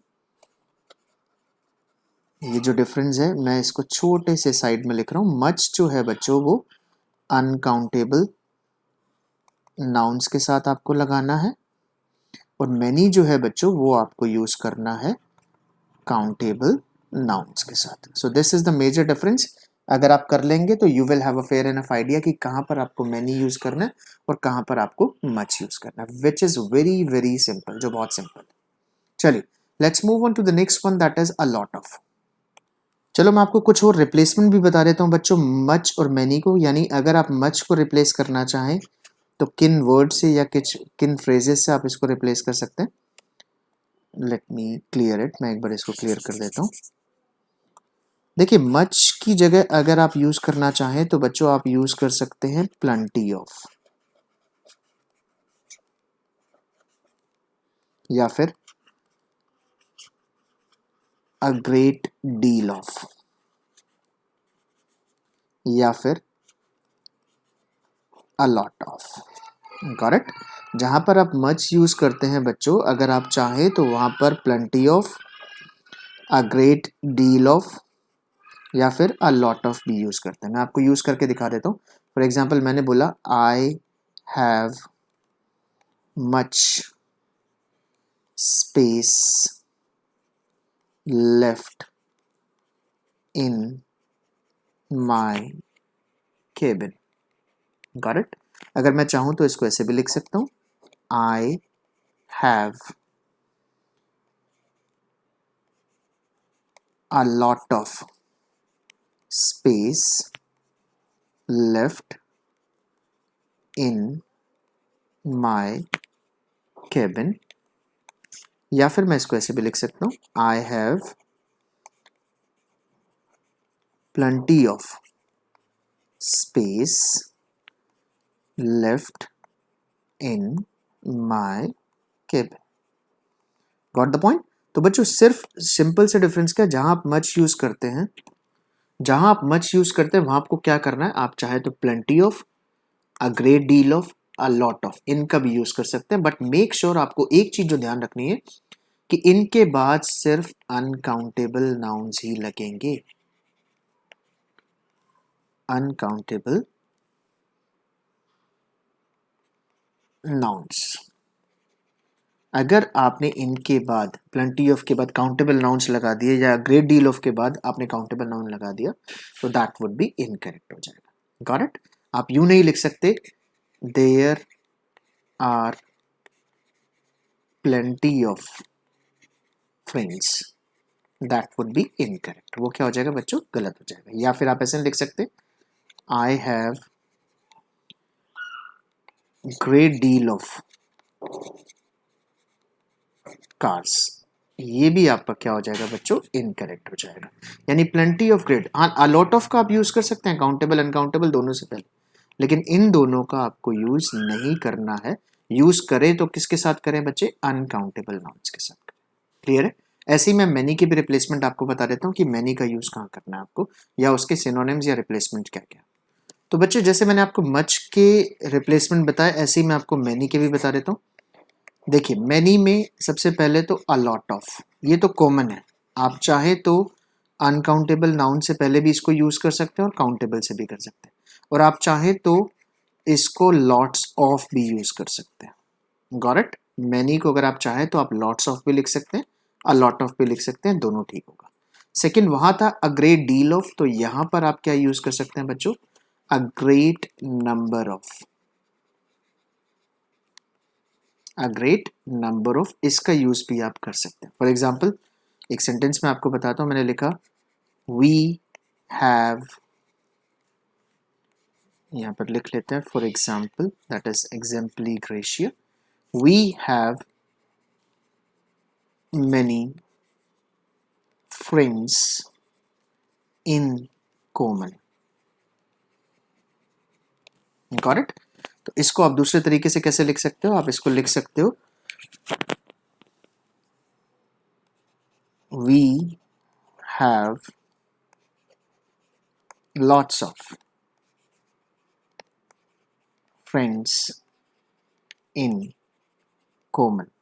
[SPEAKER 1] ये जो डिफरेंस है, मैं इसको छोटे से साइड में लिख रहा हूं। मच जो है बच्चों, वो अनकाउंटेबल नाउन्स के साथ आपको लगाना है, और मैनी जो है बच्चों, वो आपको यूज करना है काउंटेबल नाउन्स के साथ। So this is the major difference. अगर आप कर लेंगे तो you will have a fair enough idea कि कहां पर आपको मैनी यूज करना है और कहां पर आपको मच यूज करना है, which is very very simple, जो बहुत सिंपल है। चलिए let's move on to the next one, that is a lot of. चलो मैं आपको कुछ और रिप्लेसमेंट भी बता देता हूँ बच्चों, मच और मैनी को। यानी अगर आप मच को रिप्लेस करना चाहें तो किन वर्ड से या किन फ्रेजेस से आप इसको रिप्लेस कर सकते हैं। लेट मी क्लियर इट, मैं एक बार इसको क्लियर कर देता हूँ। देखिए मच की जगह अगर आप यूज करना चाहें तो बच्चों आप यूज कर सकते हैं प्लेंटी ऑफ, या फिर अ ग्रेट डील ऑफ, या फिर अ लॉट ऑफ। करेक्ट। जहां पर आप मच यूज करते हैं बच्चों, अगर आप चाहें तो वहां पर plenty of, a great deal of, या फिर अ लॉट ऑफ भी यूज करते हैं। मैं आपको यूज करके दिखा देता हूँ। फॉर एग्जाम्पल मैंने बोला I have much space left in my cabin. Got it. अगर मैं चाहूं तो इसको ऐसे भी लिख सकता हूं, I have a lot of space left in my cabin, या फिर मैं इसको ऐसे भी लिख सकता हूं, I have plenty of space left in my cabin. Got the point. तो बच्चों सिर्फ सिंपल से डिफरेंस क्या है, जहां आप मच यूज करते हैं, जहां आप मच यूज करते हैं वहां आपको क्या करना है, आप चाहे तो plenty of, a great deal of, a lot of, इनका भी यूज कर सकते हैं। बट मेक श्योर आपको एक चीज जो ध्यान रखनी है कि इनके बाद सिर्फ अनकाउंटेबल नाउन्स ही लगेंगे। Uncountable nouns. अगर आपने इनके बाद प्लेंटी ऑफ के बाद काउंटेबल नाउन्स लगा दिए, या ग्रेट डील ऑफ के बाद आपने काउंटेबल नाउन लगा दिया, तो दैट वुड बी इनकरेक्ट हो जाएगा। Got it. आप यूं नहीं लिख सकते there are plenty of friends, that would be incorrect. वो क्या हो जाएगा बच्चों, गलत हो जाएगा। या फिर आप ऐसे लिख सकते I have great deal of cars, ये भी आपका क्या हो जाएगा बच्चों, इनकरेक्ट हो जाएगा। यानी प्लेंटी ऑफ ग्रेट, हाँ अ लॉट ऑफ का आप यूज कर सकते हैं काउंटेबल अनकाउंटेबल दोनों से पहले, लेकिन इन दोनों का आपको यूज नहीं करना है। यूज करें तो किसके साथ करें बच्चे, अनकाउंटेबल नाउन्स के साथ करें। क्लियर है। ऐसे ही मैं मैनी की भी रिप्लेसमेंट आपको बता देता हूँ कि मैनी का यूज कहाँ करना है आपको, या उसके सिनोनिम्स या रिप्लेसमेंट क्या क्या। तो बच्चे जैसे मैंने आपको मच के रिप्लेसमेंट बताया, ऐसे ही मैं आपको मैनी के भी बता देता हूँ। देखिए मैनी में सबसे पहले तो अ लॉट ऑफ, ये तो कॉमन है। आप चाहे तो अनकाउंटेबल नाउन से पहले भी इसको यूज कर सकते हैं और काउंटेबल से भी कर सकते हैं, और आप चाहे तो इसको लॉट्स ऑफ भी यूज कर सकते हैं। Got it. मैनी को अगर आप चाहें तो आप लॉट्स ऑफ भी लिख सकते हैं, अ लॉट ऑफ भी लिख सकते हैं, दोनों ठीक होगा। सेकंड वहां था अ ग्रेट डील ऑफ, तो यहां पर आप क्या यूज कर सकते हैं बच्चों, a great number of, a great number of, इसका यूज भी आप कर सकते हैं। फॉर एग्जाम्पल एक सेंटेंस में आपको बताता हूं, मैंने लिखा वी हैव, यहां पर लिख लेते हैं फॉर एग्जाम्पल, दैट इज एग्जाम्पली ग्रेशिया, we have many friends in common। Got it. तो इसको आप दूसरे तरीके से कैसे लिख सकते हो, आप इसको लिख सकते हो we have lots of friends in common।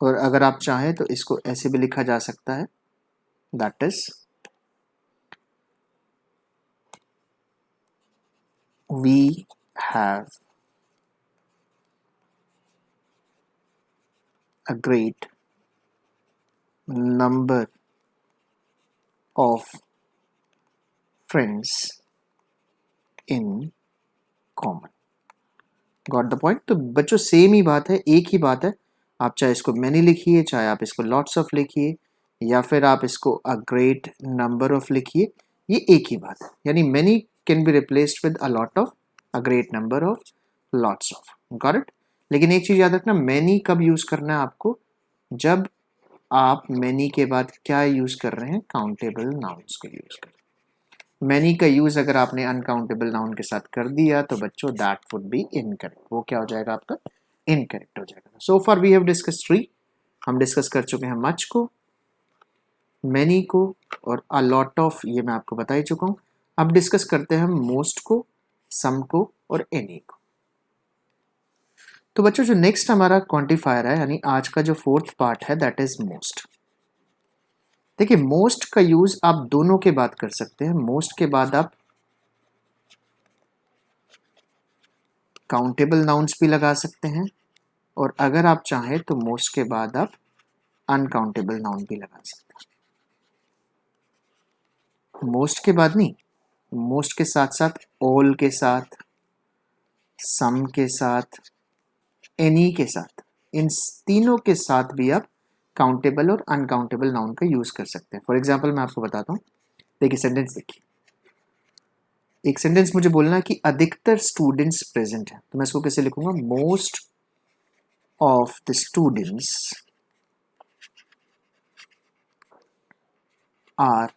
[SPEAKER 1] और अगर आप चाहें तो इसको ऐसे भी लिखा जा सकता है, that is we have a great number of friends in common। Got the point. तो बच्चों सेम ही बात है, एक ही बात है। आप चाहे इसको मैनी लिखिए, चाहे आप इसको लॉट्स ऑफ लिखिए, या फिर आप इसको अ ग्रेट नंबर ऑफ लिखिए, ये एक ही बात है। यानी many can be replaced with a lot of, a great number of, lots of. Got it. लेकिन एक चीज याद रखना, मैनी कब यूज करना है आपको, जब आप मैनी के बाद क्या यूज कर रहे हैं, काउंटेबल नाउन्स का यूज कर रहे हैं। मैनी का यूज अगर आपने अनकाउंटेबल नाउन के साथ कर दिया तो बच्चों दैट वुड बी इनकरेक्ट, वो क्या हो जाएगा आपका, इनकरेक्ट हो जाएगा। So far we have discuss three, हम डिस्कस कर चुके हैं मच को, मैनी को और अ लॉट ऑफ, ये मैं आपको बता ही चुका हूं। अब डिस्कस करते हैं हम मोस्ट को, सम को और एनी को। तो बच्चों जो नेक्स्ट हमारा क्वांटिफायर है, यानी आज का जो फोर्थ पार्ट है, दैट इज मोस्ट। देखिए मोस्ट का यूज आप दोनों के बाद कर सकते हैं। मोस्ट के बाद आप काउंटेबल नाउन्स भी लगा सकते हैं और अगर आप चाहें तो मोस्ट के बाद आप अनकाउंटेबल नाउन भी लगा सकते हैं। मोस्ट के बाद नहीं, मोस्ट के साथ साथ ऑल के साथ, सम के साथ, एनी के साथ, इन तीनों के साथ भी आप काउंटेबल और अनकाउंटेबल नाउन का यूज कर सकते हैं। फॉर एग्जाम्पल मैं आपको बताता हूँ, देखिए सेंटेंस देखिए, एक सेंटेंस मुझे बोलना है कि अधिकतर स्टूडेंट्स प्रेजेंट हैं, तो मैं इसको कैसे लिखूंगा, most of the students are,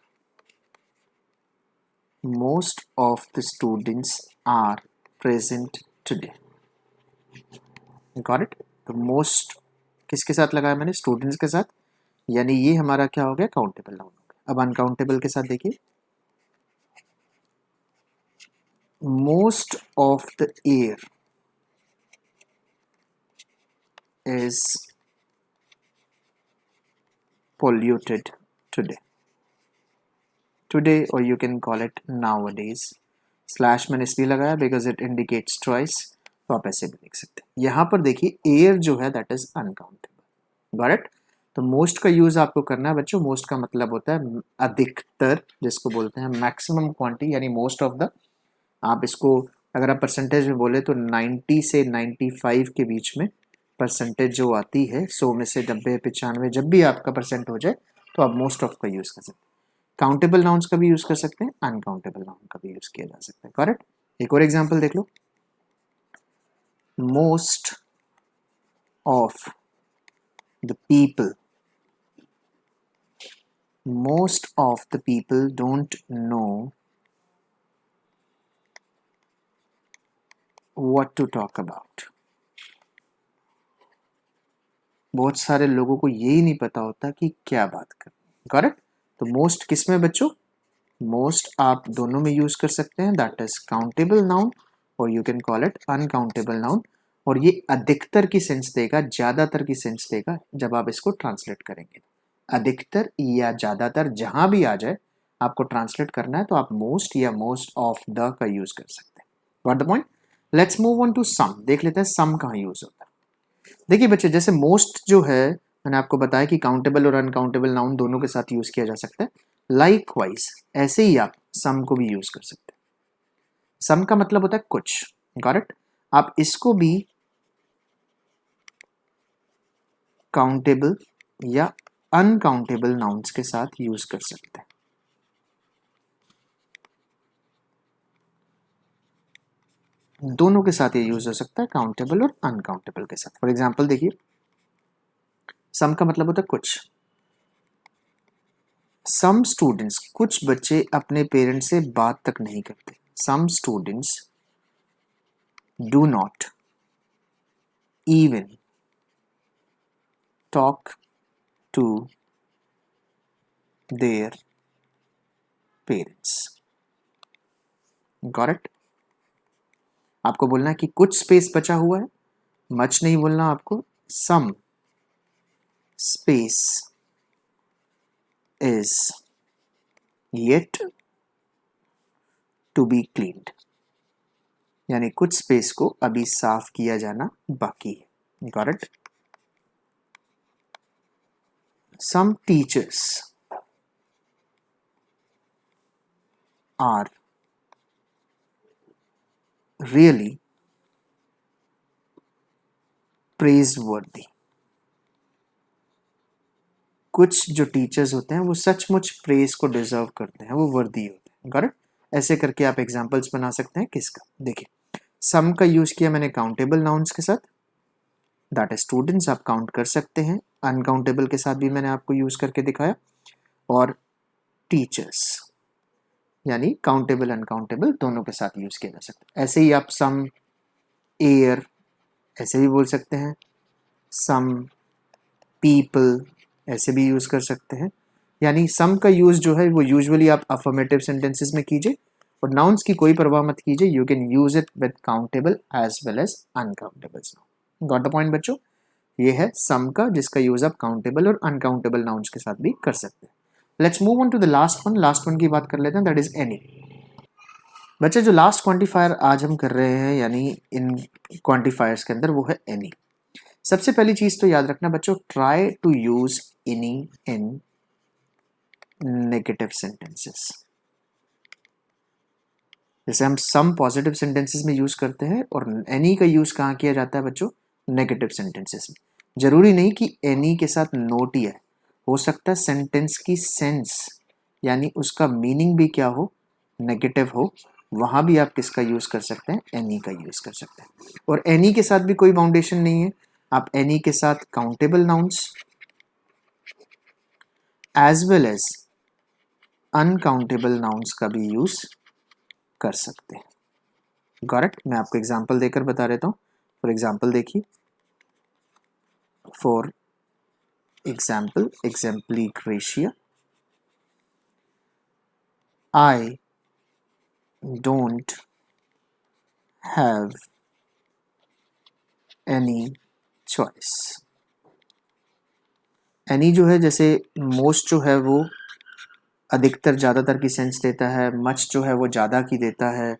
[SPEAKER 1] most of the students are present today. Got it? तो most किसके साथ लगाया मैंने, स्टूडेंट्स के साथ, यानी ये हमारा क्या हो गया, काउंटेबल नाउन हो गया। अब अनकाउंटेबल के साथ देखिए, most of the air is polluted today. Today or you can call it nowadays. Slash मैंने इसलिए लगाया बिकॉज इट इंडिकेट्स चॉइस, तो आप ऐसे भी लिख सकते हैं। यहां पर देखिए एयर जो है that is uncountable. Got it? तो मोस्ट का यूज आपको करना है बच्चों। मोस्ट का मतलब होता है अधिकतर, जिसको बोलते हैं मैक्सिमम क्वांटिटी, यानी मोस्ट ऑफ द, आप इसको अगर आप परसेंटेज में बोले तो 90 से 95 के बीच में परसेंटेज जो आती है, 100 में से 90 95, जब भी आपका परसेंट हो जाए तो आप मोस्ट ऑफ का यूज कर सकते हैं। काउंटेबल नाउन्स का भी यूज कर सकते हैं, अनकाउंटेबल नाउन का भी यूज किया जा सकता है। करेक्ट? एक और एग्जांपल देख लो, most of the people, most of the people don't know what to talk about. बहुत सारे लोगों को यही नहीं पता होता कि क्या बात करनी। करेक्ट? तो मोस्ट किस में बच्चों, मोस्ट आप दोनों में यूज कर सकते हैं, दैट इज काउंटेबल नाउन और you can call it uncountable noun. और ये अधिकतर की सेंस देगा, ज्यादातर की सेंस देगा जब आप इसको ट्रांसलेट करेंगे। अधिकतर या ज्यादातर जहां भी आ जाए, आपको ट्रांसलेट करना है तो आप मोस्ट या मोस्ट ऑफ द का यूज कर सकते हैं। Got the point? Let's move on to some. देख लेते हैं सम कहाँ यूज होता है। देखिए बच्चे, जैसे मोस्ट जो है मैंने आपको बताया कि काउंटेबल और अनकाउंटेबल नाउन दोनों के साथ यूज किया जा सकता है। लाइकवाइज ऐसे ही आप सम को भी यूज कर सकते हैं। सम का मतलब होता है कुछ। Got it? आप इसको भी काउंटेबल या अनकाउंटेबल नाउन्स के साथ यूज कर सकते हैं। दोनों के साथ ये यूज हो सकता है, काउंटेबल और अनकाउंटेबल के साथ। फॉर एग्जाम्पल देखिए, सम का मतलब होता है कुछ। सम स्टूडेंट्स, कुछ बच्चे अपने पेरेंट्स से बात तक नहीं करते। Some students do not even talk to their parents. Got it? आपको बोलना है कि कुछ स्पेस बचा हुआ है, मच नहीं बोलना आपको, some space is yet to be cleaned, यानी कुछ स्पेस को अभी साफ किया जाना बाकी है। Got it? Some teachers are really praiseworthy. कुछ जो टीचर्स होते हैं वो सचमुच प्रेज को डिजर्व करते हैं, वो वर्दी होते हैं। Got it? ऐसे करके आप एग्जांपल्स बना सकते हैं। किसका? देखिए, सम का यूज किया मैंने काउंटेबल नाउन्स के साथ, दैट इज स्टूडेंट्स, आप काउंट कर सकते हैं। अनकाउंटेबल के साथ भी मैंने आपको यूज करके दिखाया, और टीचर्स यानी काउंटेबल अनकाउंटेबल दोनों के साथ यूज किया जा सकता है। ऐसे ही आप सम, एयर ऐसे भी बोल सकते हैं, सम पीपल ऐसे भी यूज कर सकते हैं। यानी सम का यूज जो है वो यूजुअली आप अफर्मेटिव सेंटेंसेस में कीजिए, और नाउन्स की कोई परवाह मत कीजिए, you can use it with countable as well as uncountable noun. Got the point बच्चों? ये है सम का, जिसका यूज आप काउंटेबल और अनकाउंटेबल नाउन्स के साथ भी कर सकते हैं। Let's move on to the last one. Last one की बात कर लेते हैं, दैट इज एनी। बच्चे जो लास्ट क्वांटिफायर आज हम कर रहे हैं यानी इन क्वांटिफायर्स के अंदर, वो है एनी। सबसे पहली चीज तो याद रखना बच्चों, try to use any in negative sentences. जैसे हम सम पॉजिटिव सेंटेंसेस में यूज करते हैं, और एनी का यूज कहाँ किया जाता है बच्चों? नेगेटिव सेंटेंसेस में। जरूरी नहीं कि एनी के साथ नोट ही है, हो सकता है सेंटेंस की सेंस यानी उसका मीनिंग भी क्या हो? नेगेटिव हो, वहां भी आप किसका यूज कर सकते हैं? एनी का यूज कर सकते हैं। और एनी के साथ भी कोई बाउंडेशन नहीं है, आप एनी के साथ countable nouns as well as uncountable nouns का भी यूज कर सकते हैं। करेक्ट? मैं आपको एग्जांपल देकर बता देता हूँ। फॉर एग्जांपल देखिए, for example, exempli gratia, I don't have any choice। Any जो है, जैसे मोस्ट जो है वो अधिकतर ज़्यादातर की सेंस देता है, मच जो है वो ज़्यादा की देता है,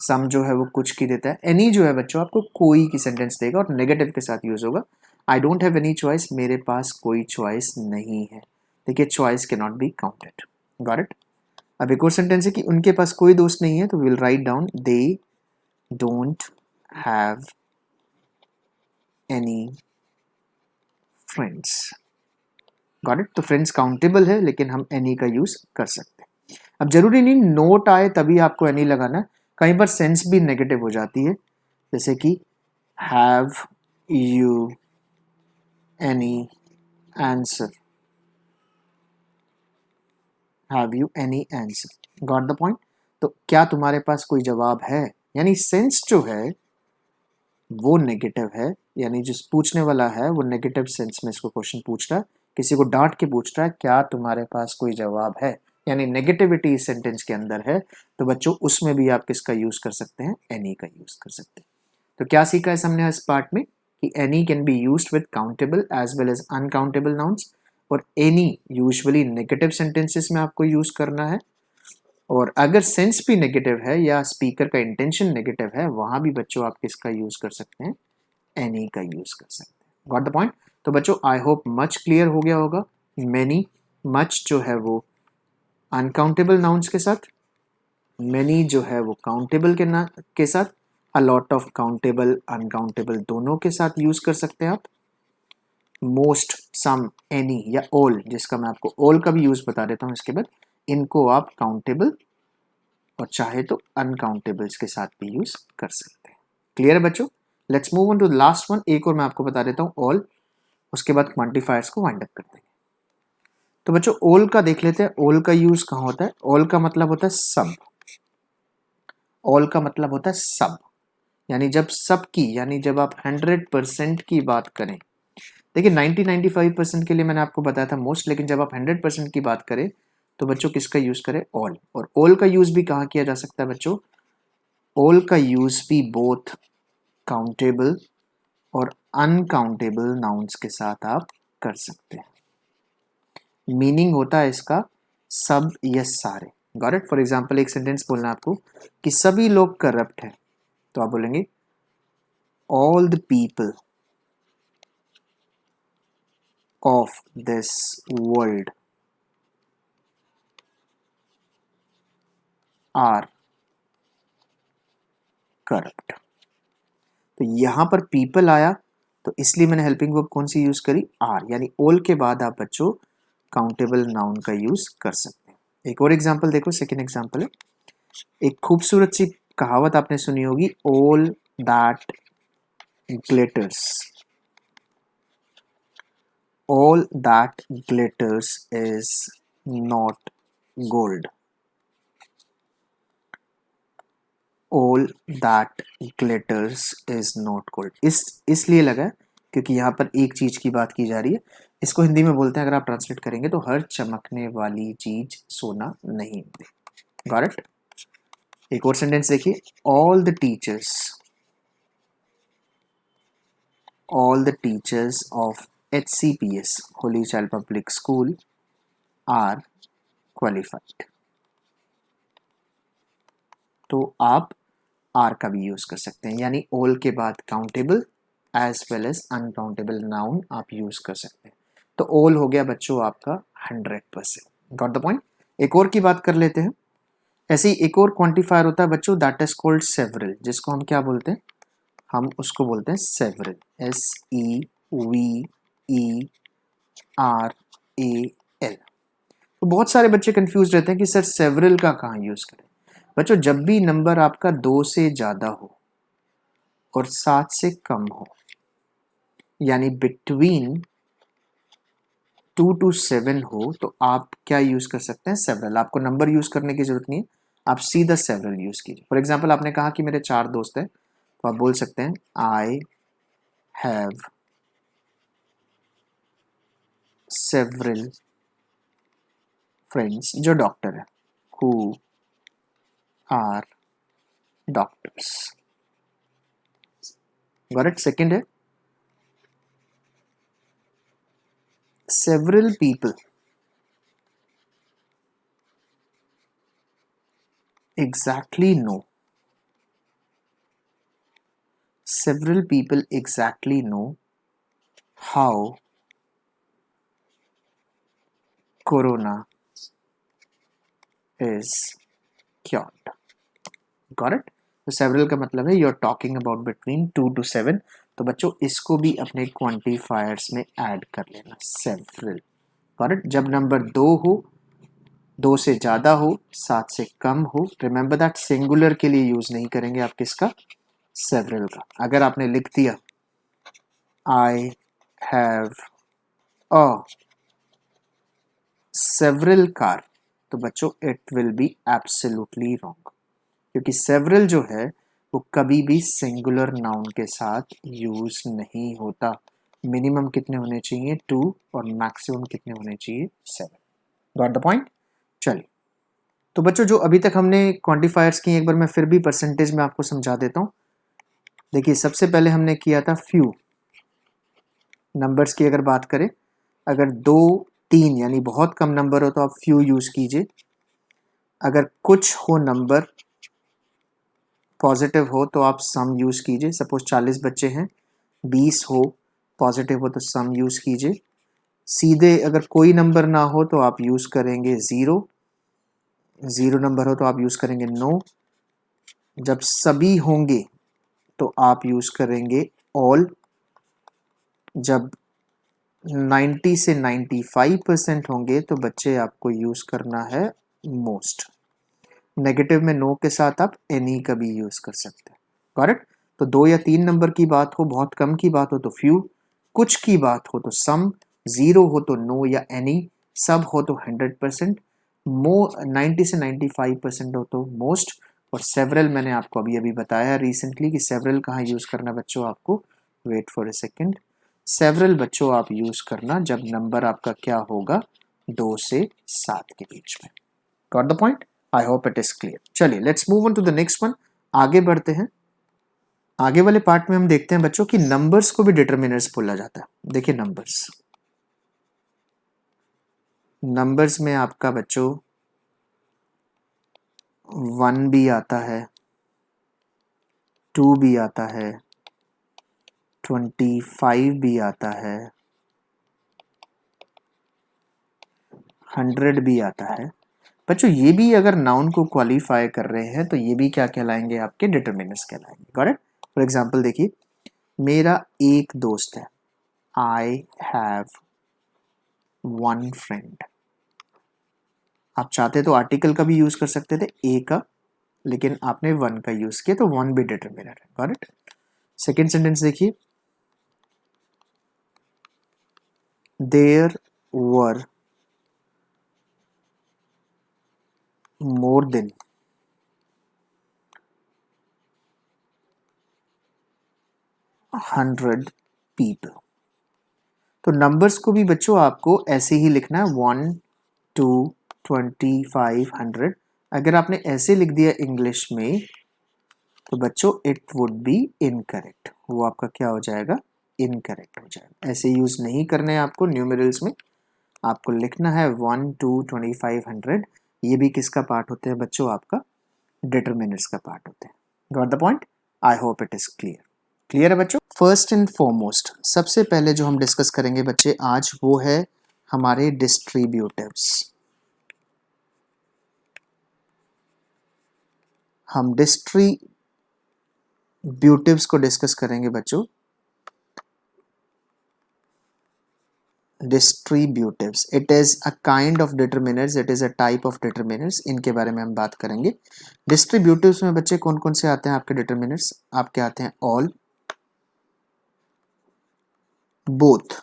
[SPEAKER 1] सम जो है वो कुछ की देता है। एनी जो है बच्चों आपको कोई की सेंटेंस देगा और नेगेटिव के साथ यूज होगा। I don't have any choice, मेरे पास कोई चॉइस नहीं है। देखिए, choice can not be counted. Got it? अब एक और सेंटेंस है कि उनके पास कोई दोस्त नहीं है, तो will write down they don't have any friends. Got it? तो फ्रेंड्स काउंटेबल है, लेकिन हम एनी का यूज कर सकते हैं। अब जरूरी नहीं नोट आए तभी आपको एनी लगाना है, कई बार सेंस भी नेगेटिव हो जाती है। जैसे कि have you any answer, have you any answer. Got the point? तो क्या तुम्हारे पास कोई जवाब है, यानी सेंस जो है वो नेगेटिव है, यानी जिस पूछने वाला है वो नेगेटिव सेंस में इसको क्वेश्चन पूछ रहा है, किसी को डांट के पूछ रहा है क्या तुम्हारे पास कोई जवाब है, यानी नेगेटिविटी इस सेंटेंस के अंदर है। तो बच्चों उसमें भी आप किसका यूज कर सकते हैं? एनी का यूज कर सकते हैं। तो क्या सीखा है हमने इस पार्ट में कि any can be used with countable as well as uncountable nouns, और एनी यूजुअली नेगेटिव सेंटेंसेस में आपको यूज करना है, और अगर सेंस भी नेगेटिव है या स्पीकर का इंटेंशन नेगेटिव है, वहां भी बच्चों आप किसका यूज कर सकते हैं? एनी का यूज कर सकते हैं। Got the point? तो बच्चों आई होप मच क्लियर हो गया होगा। मेनी, मच जो है वो अनकाउंटेबल नाउन्स के साथ, मेनी जो है वो काउंटेबल के साथ, अ लॉट ऑफ काउंटेबल अनकाउंटेबल दोनों के साथ यूज कर सकते हैं आप। मोस्ट, सम, एनी या ऑल, जिसका मैं आपको ऑल का भी यूज बता देता हूं इसके बाद, इनको आप काउंटेबल और चाहे तो अनकाउंटेबल्स के साथ भी यूज कर सकते हैं। क्लियर है बच्चों? Let's move on to the last one. एक और मैं आपको बता देता हूं, ऑल, उसके बाद क्वांटिफायर्स को वाइंड अप कर देंगे। तो बच्चों ऑल का देख लेते हैं, ऑल का यूज कहां होता है? ऑल का मतलब होता है सब। ऑल का मतलब होता है सब, यानी जब सब की, यानी जब आप 100% की बात करें। देखिए 90-95% के लिए मैंने आपको बताया था मोस्ट, लेकिन जब आप 100% की बात करें तो बच्चों किसका यूज करें? ऑल। और ऑल का यूज भी कहाँ किया जा सकता है बच्चों? ऑल का यूज भी बोथ काउंटेबल और अनकाउंटेबल नाउन्स के साथ आप कर सकते हैं। मीनिंग होता है इसका सब या सारे। Got it? फॉर एग्जाम्पल एक सेंटेंस बोलना है आपको कि सभी लोग करप्ट हैं, तो आप बोलेंगे all the people of this world are corrupt. तो यहां पर पीपल आया, तो इसलिए मैंने हेल्पिंग वर्ब कौन सी यूज करी? आर, यानी ऑल के बाद आप बच्चों काउंटेबल नाउन का यूज कर सकते हैं। एक और एग्जांपल देखो, सेकंड एग्जांपल है, एक खूबसूरत सी कहावत आपने सुनी होगी, all that glitters all that glitters is not gold. all that glitters is not gold इसलिए लगा क्योंकि यहाँ पर एक चीज की बात की जा रही है। इसको हिंदी में बोलते हैं, अगर आप ट्रांसलेट करेंगे तो हर चमकने वाली चीज सोना नहीं होती। Got it. एक और सेंटेंस देखिए, all the teachers of HCPS Holy Child Public School are qualified। तो आप आर का भी यूज कर सकते हैं, यानी ऑल के बाद countable as well as uncountable noun आप यूज कर सकते हैं। तो ऑल हो गया बच्चों आपका 100%। Got the point. एक और की बात कर लेते हैं। ऐसे ही एक और क्वांटिफायर होता है बच्चों, दैट इज कॉल्ड सेवरल, जिसको हम क्या बोलते हैं, हम उसको बोलते हैं सेवरल, SEVERAL। तो बहुत सारे बच्चे कंफ्यूज रहते हैं कि सर सेवरल का कहाँ यूज करें। बच्चों जब भी नंबर आपका 2 से ज्यादा हो और 7 से कम हो, यानी बिटवीन 2 to 7 हो, तो आप क्या यूज कर सकते हैं, सेवरल। आपको नंबर यूज करने की जरूरत नहीं है, आप सीधा सेवरल यूज कीजिए। फॉर एग्जाम्पल आपने कहा कि मेरे 4 दोस्त हैं, तो आप बोल सकते हैं आई हैव सेवरल फ्रेंड्स जो डॉक्टर है, who are doctors. Got it. Second है several people exactly know how corona is cured। Got it. तो सेवरल का मतलब है you are talking about between 2 to 7। तो बच्चों इसको भी अपने क्वांटिफायर्स में ऐड कर लेना, सेवरल। Got it. जब नंबर 2 हो, 2 से ज्यादा हो, 7 से कम हो, रिमेंबर दैट सिंगुलर के लिए यूज नहीं करेंगे आप किसका, सेवरल का। अगर आपने लिख दिया I have a several car, तो बच्चों it will be absolutely wrong, क्योंकि सेवरल जो है वो कभी भी सिंगुलर नाउन के साथ यूज नहीं होता। मिनिमम कितने होने चाहिए, 2, और मैक्सिमम कितने होने चाहिए, 7। Got the point. चलिए, तो बच्चों जो अभी तक हमने क्वांटिफायर्स की, एक बार मैं फिर भी परसेंटेज में आपको समझा देता हूँ। देखिए सबसे पहले हमने किया था फ्यू नंबर्स की। अगर बात करें, अगर 2, 3 यानी बहुत कम नंबर हो तो आप फ्यू यूज कीजिए। अगर कुछ हो नंबर पॉजिटिव हो तो आप सम यूज कीजिए। सपोज 40 बच्चे हैं, 20 हो पॉजिटिव हो तो सम यूज कीजिए। सीधे अगर कोई नंबर ना हो तो आप यूज करेंगे 0 नंबर हो तो आप यूज करेंगे नो। जब सभी होंगे तो आप यूज करेंगे ऑल। जब 90 से 95% होंगे तो बच्चे आपको यूज करना है मोस्ट। नेगेटिव में नो के साथ आप एनी का भी यूज कर सकते हैं। करेक्ट। तो 2 या 3 नंबर की बात हो, बहुत कम की बात हो तो फ्यू, कुछ की बात हो तो सम, 0 हो तो नो या एनी, सब हो तो 100%, 90 से 95% हो तो मोस्ट, और सेवरल मैंने आपको अभी अभी बताया रिसेंटली कि सेवरल कहाँ यूज करना बच्चों आपको। Wait for a second. Several बच्चों आप यूज करना जब नंबर आपका क्या होगा, 2 से 7 के बीच में। Got the point. I hope it is clear. चलिए let's move on to the next one. आगे बढ़ते हैं। आगे वाले पार्ट में हम देखते हैं बच्चों कि नंबर्स को भी डिटरमिनर्स बोला जाता है। देखिए नंबर्स में आपका बच्चों 1 भी आता है, 2 भी आता है, 25 भी आता है, 100 भी आता है। बच्चों ये भी अगर नाउन को क्वालिफाई कर रहे हैं तो ये भी क्या कहलाएंगे, आपके डिटरमिनर्स कहलाएंगे। Got it. फॉर एग्जांपल देखिए, मेरा एक दोस्त है, आई हैव वन फ्रेंड। आप चाहते तो आर्टिकल का भी यूज कर सकते थे, ए का, लेकिन आपने वन का यूज किया तो वन भी डिटरमिनर है। Got it. सेकेंड सेंटेंस देखिए, there were more than 100 people. तो नंबर्स को भी बच्चों आपको ऐसे ही लिखना है 1 2 25 100। अगर आपने ऐसे लिख दिया इंग्लिश में तो बच्चों इट वुड बी इनकरेक्ट, वो आपका क्या हो जाएगा, इनकरेक्ट हो जाएगा। ऐसे यूज नहीं करने हैं आपको न्यूमेरल्स में, आपको लिखना है 1 2 25 100। ये भी किसका पार्ट होते हैं बच्चों, आपका डिटरमिनर्स का पार्ट होते हैं। Got the point? I hope it is clear. Clear है बच्चों? फर्स्ट एंड फॉरमोस्ट सबसे पहले जो हम डिस्कस करेंगे बच्चे आज वो है हमारे डिस्ट्रीब्यूटिव्स। हम डिस्ट्रीब्यूटिव्स को डिस्कस करेंगे बच्चों। Distributives, it is a kind of determiners, it is a type of determiners, इनके बारे में हम बात करेंगे। डिस्ट्रीब्यूटिव्स में बच्चे कौन कौन से आते हैं आपके डिटरमिनर्स? आपके आते हैं all, both,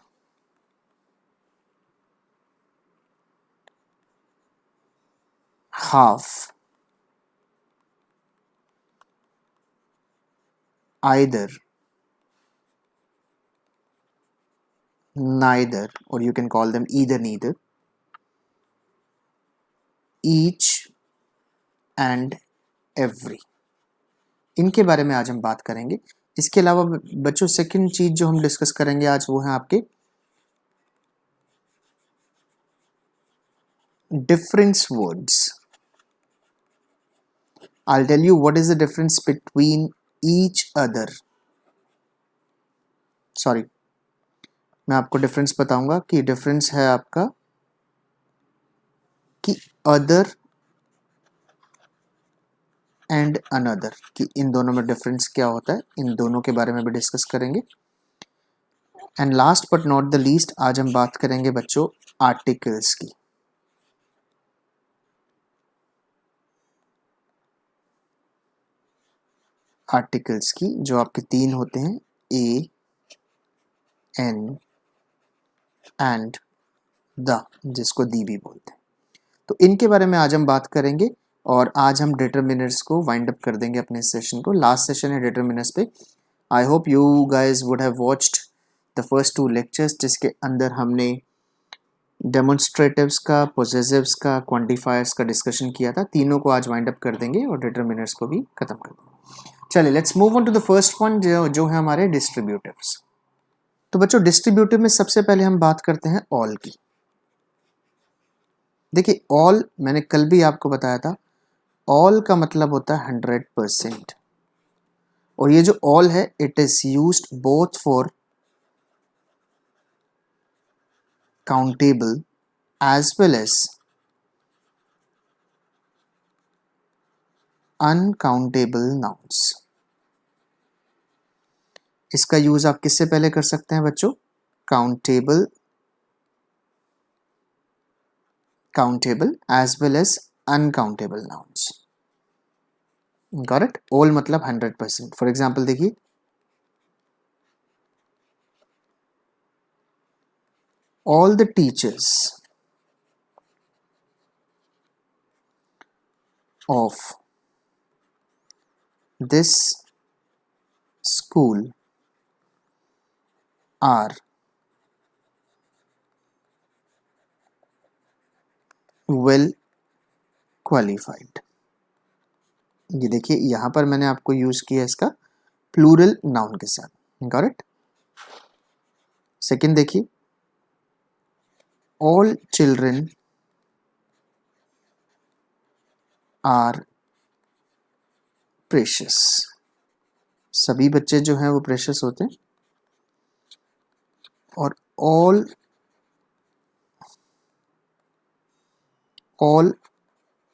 [SPEAKER 1] half, either, neither, or you can call them either neither, each and every, इनके बारे में आज हम बात करेंगे। इसके अलावा बच्चों सेकंड चीज जो हम डिस्कस करेंगे आज वो है आपके difference words. I'll tell you what is the difference between each other, sorry मैं आपको डिफरेंस बताऊंगा कि डिफरेंस है आपका कि अदर एंड अनदर, कि इन दोनों में डिफरेंस क्या होता है, इन दोनों के बारे में भी डिस्कस करेंगे। And last but not the least आज हम बात करेंगे बच्चों आर्टिकल्स की। आर्टिकल्स की जो आपके तीन होते हैं, ए, एन एंड द, जिसको दी भी बोलते हैं। तो इनके बारे में आज हम बात करेंगे और आज हम डिटरमिनर्स को वाइंड अप कर देंगे अपने सेशन को। लास्ट सेशन है डिटरमिनर्स पे। आई hope you guys would have watched the first 2 lectures जिसके अंदर हमने डेमोन्स्ट्रेटिव्स का, पोजेसिव्स का, क्वांटिफायर्स का डिस्कशन किया था। तीनों को आज वाइंड अप कर देंगे और डिटरमिनर्स को भी खत्म कर देंगे। चलिए let's move on to the first one जो है हमारे डिस्ट्रीब्यूटिव्स। तो बच्चों डिस्ट्रीब्यूटिव में सबसे पहले हम बात करते हैं ऑल की। देखिए ऑल मैंने कल भी आपको बताया था, ऑल का मतलब होता है 100%। और ये जो ऑल है it is used both for countable as well as uncountable nouns. इसका यूज आप किससे पहले कर सकते हैं बच्चों? Countable, countable as well as uncountable nouns. Got it? All मतलब 100%। फॉर एग्जाम्पल देखिए, all the teachers of this school are well qualified। ये देखिए यहां पर मैंने आपको यूज किया इसका प्लूरल नाउन के साथ। Got it? सेकंड देखिए, all children are precious। सभी बच्चे जो हैं वो प्रेशियस होते हैं। और all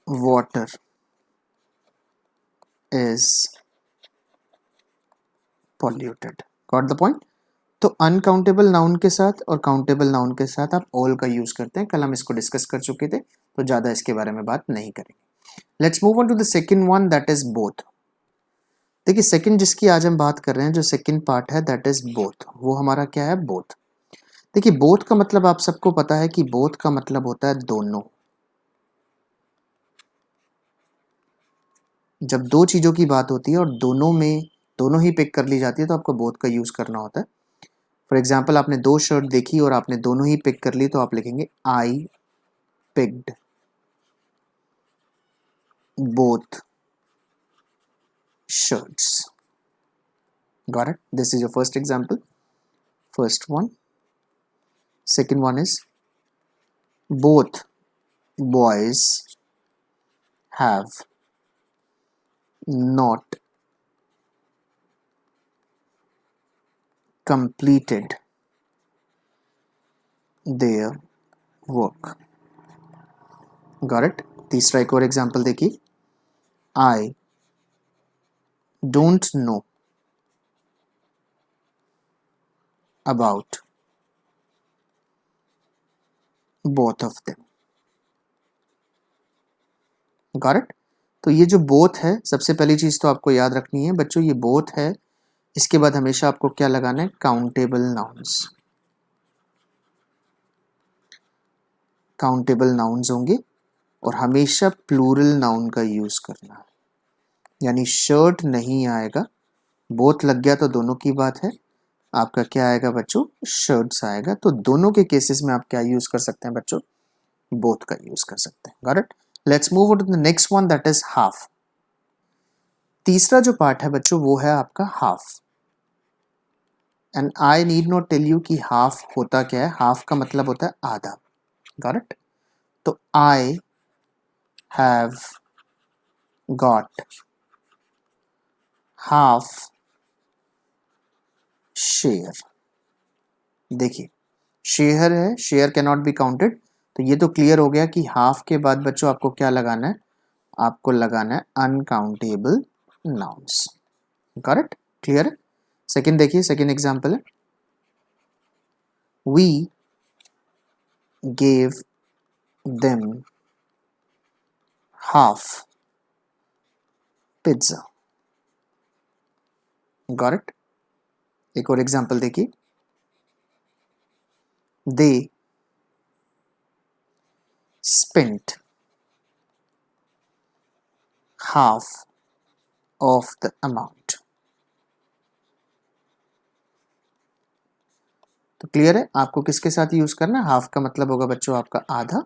[SPEAKER 1] water is polluted। Got the point? तो अनकाउंटेबल नाउन के साथ और काउंटेबल नाउन के साथ आप ऑल का यूज करते हैं। कल हम इसको डिस्कस कर चुके थे तो ज्यादा इसके बारे में बात नहीं करेंगे। Let's move on to the second one that is both. देखिए सेकंड जिसकी आज हम बात कर रहे हैं, जो सेकंड पार्ट है दैट इज बोथ, वो हमारा क्या है? बोथ। देखिए बोथ का मतलब आप सबको पता है कि बोथ का मतलब होता है दोनों। जब दो चीजों की बात होती है और दोनों में दोनों ही पिक कर ली जाती है तो आपको बोथ का यूज करना होता है। फॉर एग्जाम्पल आपने दो शर्ट देखी और आपने दोनों ही पिक कर ली तो आप लिखेंगे I picked both shirts. Got it? This is your first example. First one. Second one is both boys have not completed their work. Got it? तीसरा एक और एग्जाम्पल देखिए, I don't know about both of them. Got it? तो ये जो both है, सबसे पहली चीज तो आपको याद रखनी है बच्चों, ये both है, इसके बाद हमेशा आपको क्या लगाना है, काउंटेबल नाउन्स। काउंटेबल नाउन्स होंगे और हमेशा प्लूरल नाउन का यूज करना है, यानी शर्ट नहीं आएगा, बोथ लग गया तो दोनों की बात है, आपका क्या आएगा बच्चों, शर्ट्स आएगा। तो दोनों के केसेस में आप क्या यूज कर सकते हैं बच्चों, बोथ का यूज कर सकते हैं। Got it? Let's move on to the next one, that is half. तीसरा जो पार्ट है बच्चों वो है आपका half, and I need not tell you कि हाफ होता क्या है। हाफ का मतलब होता है आधा। Got it? तो I have got half share. देखिए शेयर है, share can not be counted, तो ये तो क्लियर हो गया कि हाफ के बाद बच्चों आपको क्या लगाना है, आपको लगाना है uncountable nouns. Got it? Clear है? सेकंड देखिए, सेकंड एग्जांपल है, we gave them half pizza. Got it? एक और एग्जांपल देखिए, they spent half of the amount। तो क्लियर है आपको किसके साथ यूज करना है, हाफ का मतलब होगा बच्चों आपका आधा,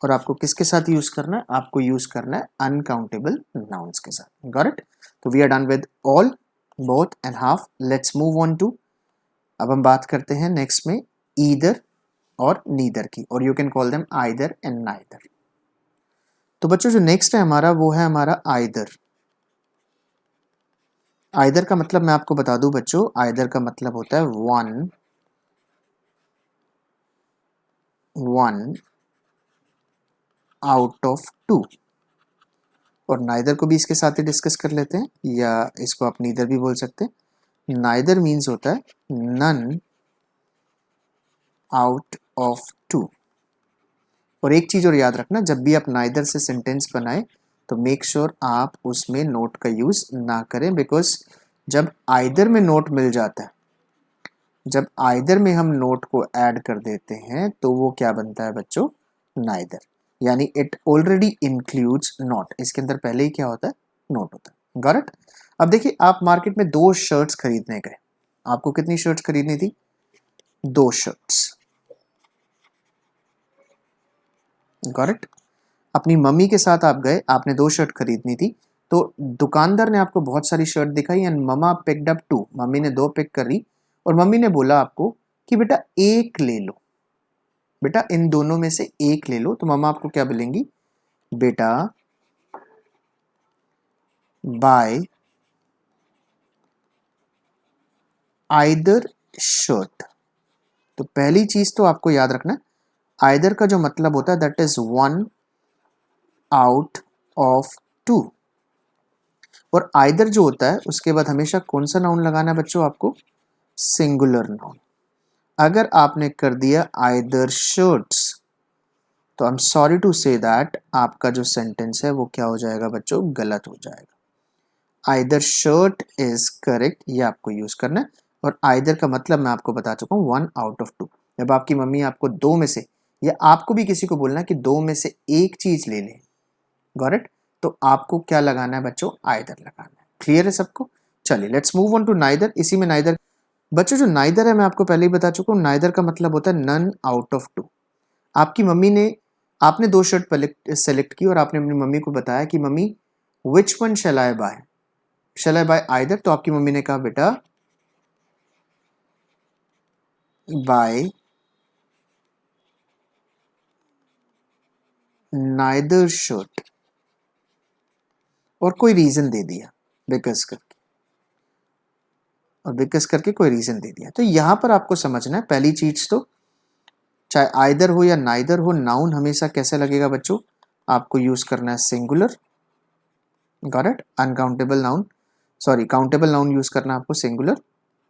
[SPEAKER 1] और आपको किसके साथ यूज करना है, आपको यूज करना है अनकाउंटेबल नाउन्स के साथ। Got it? तो we are done with all, both and half. Let's move on to, अब हम बात करते हैं नेक्स्ट में ईदर और नीदर की, और you can call them either and neither. तो बच्चों जो नेक्स्ट है हमारा वो है हमारा आइदर। आइदर का मतलब मैं आपको बता दूं बच्चों, आइदर का मतलब होता है वन आउट ऑफ टू, और नाइदर को भी इसके साथ ही डिस्कस कर लेते हैं, या इसको आप नीदर भी बोल सकते हैं। नाइदर मीन्स होता है नन आउट ऑफ टू। और एक चीज और याद रखना, जब भी आप नाइदर से सेंटेंस बनाए तो मेक श्योर आप उसमें नोट का यूज ना करें, बिकॉज जब आइदर में नोट मिल जाता है, जब आइदर में हम नोट को ऐड कर देते हैं तो वो क्या बनता है बच्चों, नाइदर, यानी इट ऑलरेडी इंक्लूड्स नॉट, इसके अंदर पहले ही क्या होता है, नोट होता है। Got it? अब देखिए आप मार्केट में दो शर्ट्स खरीदने गए, आपको कितनी शर्ट्स खरीदनी थी, दो शर्ट्स। Got it? अपनी मम्मी के साथ आप गए, आपने दो शर्ट खरीदनी थी, तो दुकानदार ने आपको बहुत सारी शर्ट दिखाई and mama picked up two, मम्मी ने दो पिक करी और मम्मी ने बोला आपको कि बेटा एक ले लो, बेटा इन दोनों में से एक ले लो। तो मम्मा आपको क्या बोलेंगी, बेटा बाय आइदर शर्ट। तो पहली चीज तो आपको याद रखना, आइदर का जो मतलब होता है that is one out of two, और आइदर जो होता है उसके बाद हमेशा कौन सा नाउन लगाना है बच्चों, आपको सिंगुलर नाउन। अगर आपने कर दिया आइदर शर्ट्स तो I am sorry to say that आपका जो सेंटेंस है वो क्या हो जाएगा बच्चों, गलत हो जाएगा। आइदर शर्ट इज करेक्ट, ये आपको यूज करना है। और आइदर का मतलब मैं आपको बता चुका हूँ 1 आउट ऑफ 2। जब आपकी मम्मी आपको दो में से, या आपको भी किसी को बोलना है कि दो में से एक चीज ले ले, गॉट इट, तो आपको क्या लगाना है बच्चों, आइदर लगाना है। क्लियर है सबको? चलिए let's move on to neither. इसी में नाइदर बच्चों, जो नाइदर है मैं आपको पहले ही बता चुका हूँ, नाइदर का मतलब होता है नन आउट ऑफ टू। आपकी मम्मी ने, आपने दो शर्ट सेलेक्ट की और आपने अपनी मम्मी को बताया कि मम्मी which one shall I buy, shall I buy either, तो आपकी मम्मी ने कहा बेटा बाय नाइदर शर्ट, और कोई रीजन दे दिया बिकॉज करके, और बिकॉज करके कोई रीजन दे दिया। तो यहां पर आपको समझना है पहली चीज, तो चाहे आइदर हो या नाइदर हो, नाउन हमेशा कैसे लगेगा बच्चों, आपको यूज करना है singular, got it, uncountable noun, sorry countable noun use करना है आपको सिंगुलर,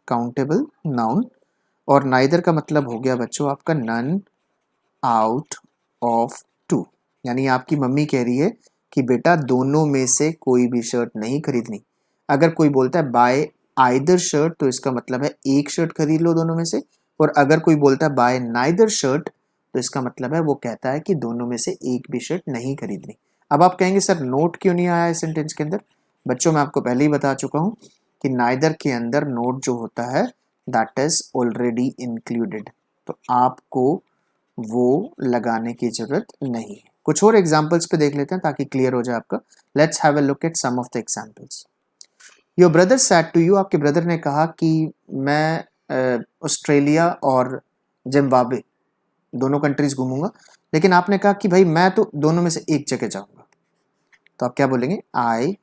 [SPEAKER 1] काउंटेबल नाउन। और नाइदर का मतलब हो गया बच्चों आपका नन आउट ऑफ टू, यानी आपकी मम्मी कह रही है कि बेटा दोनों में से कोई भी शर्ट नहीं खरीदनी। अगर कोई बोलता है बाय आइदर शर्ट, तो इसका मतलब है एक शर्ट खरीद लो दोनों में से, और अगर कोई बोलता है बाय नाइदर शर्ट, तो इसका मतलब है वो कहता है कि दोनों में से एक भी शर्ट नहीं खरीदनी। अब आप कहेंगे सर नोट क्यों नहीं आया इस सेंटेंस के अंदर? बच्चों मैं आपको पहले ही बता चुका हूं कि नाइदर के अंदर नोट जो होता है दैट इज ऑलरेडी इंक्लूडेड, तो आपको वो लगाने की जरूरत नहीं है। कुछ और एग्जांपल्स पे देख लेते हैं ताकि क्लियर हो जाए आपका। Let's have a look at some of the examples. Your brother said to you, आपके ब्रदर ने कहा कि मैं ऑस्ट्रेलिया और जिम्बाब्वे दोनों कंट्रीज घूमूंगा, लेकिन आपने कहा कि भाई मैं तो दोनों में से एक जगह जाऊंगा, तो आप क्या बोलेंगे, I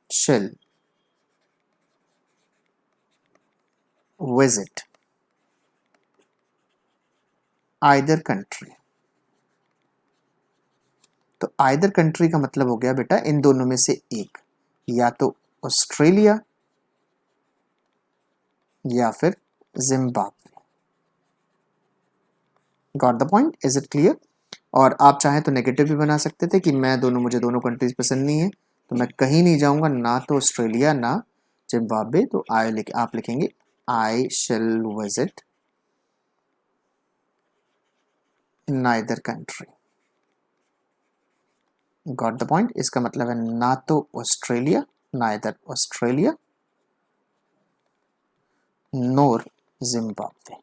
[SPEAKER 1] shall visit either country. तो आइदर कंट्री का मतलब हो गया बेटा इन दोनों में से एक, या तो ऑस्ट्रेलिया या फिर Zimbabwe. Got the point, is it clear? और आप चाहें तो नेगेटिव भी बना सकते थे कि मुझे दोनों कंट्रीज पसंद नहीं है, तो मैं कहीं नहीं जाऊंगा, ना तो ऑस्ट्रेलिया ना जिम्बाब्वे, तो आप लिखेंगे I shall visit neither country. Got the point, इसका मतलब है ना तो Australia, neither Australia NOR Zimbabwe.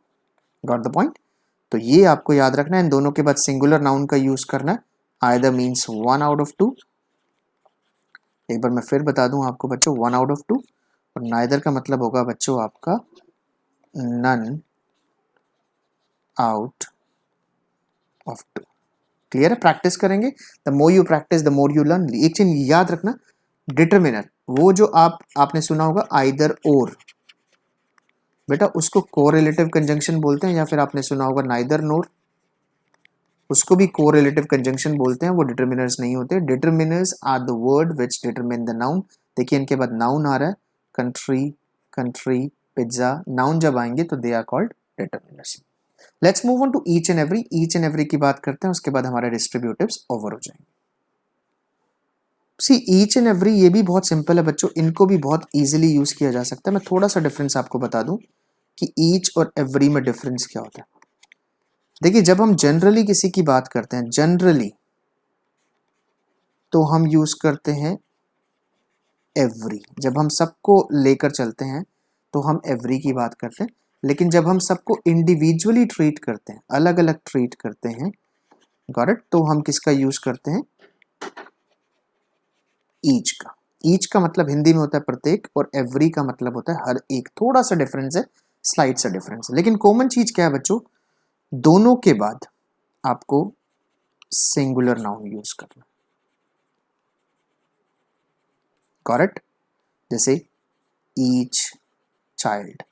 [SPEAKER 1] Got the point? तो ये आपको याद रखना है, इन दोनों के बाद सिंगुलर नाउन का यूज करना है, आइदर मीन्स 1 आउट ऑफ 2। एक बार मैं फिर बता दूं आपको बच्चों, 1 आउट ऑफ 2, और नाइदर का मतलब होगा बच्चों आपका नन आउट ऑफ 2। क्लियर है? प्रैक्टिस करेंगे, the more you practice the more you learn. एक चीज याद रखना, डिटरमिनर वो जो आपने सुना होगा आइदर और, बेटा उसको कोरिलेटिव कंजंक्शन बोलते हैं, या फिर आपने सुना होगा नाइदर नोर, उसको भी कोरिलेटिव कंजंक्शन बोलते हैं, वो डिटरमिनर्स नहीं होते। Determiners are the word which determine the noun. देखिए इनके बाद नाउन आ रहा है, कंट्री, कंट्री, पिज्जा, नाउन जब आएंगे तो they are called determiners. Let's move on to each and every. Each and every की बात करते हैं, उसके बाद हमारे डिस्ट्रीब्यूटिव्स ओवर हो जाएंगे। सी ईच एंड एवरी ये भी बहुत सिंपल है बच्चों, इनको भी बहुत इजीली यूज किया जा सकता है। मैं थोड़ा सा डिफरेंस आपको बता दूं कि ईच और एवरी में डिफरेंस क्या होता है। देखिए जब हम जनरली किसी की बात करते हैं, जनरली तो हम यूज करते हैं एवरी। जब हम सबको लेकर चलते हैं तो हम एवरी की बात करते हैं, लेकिन जब हम सबको इंडिविजुअली ट्रीट करते हैं, अलग अलग ट्रीट करते हैं, गॉट इट, तो हम किसका यूज करते हैं, ईच का। ईच का मतलब हिंदी में होता है प्रत्येक, और एवरी का मतलब होता है हर एक। थोड़ा सा डिफरेंस है, स्लाइड सा डिफरेंस है, लेकिन कॉमन चीज क्या है बच्चों, दोनों के बाद आपको सिंगुलर नाउन यूज करना, करेक्ट। जैसे ईच चाइल्ड,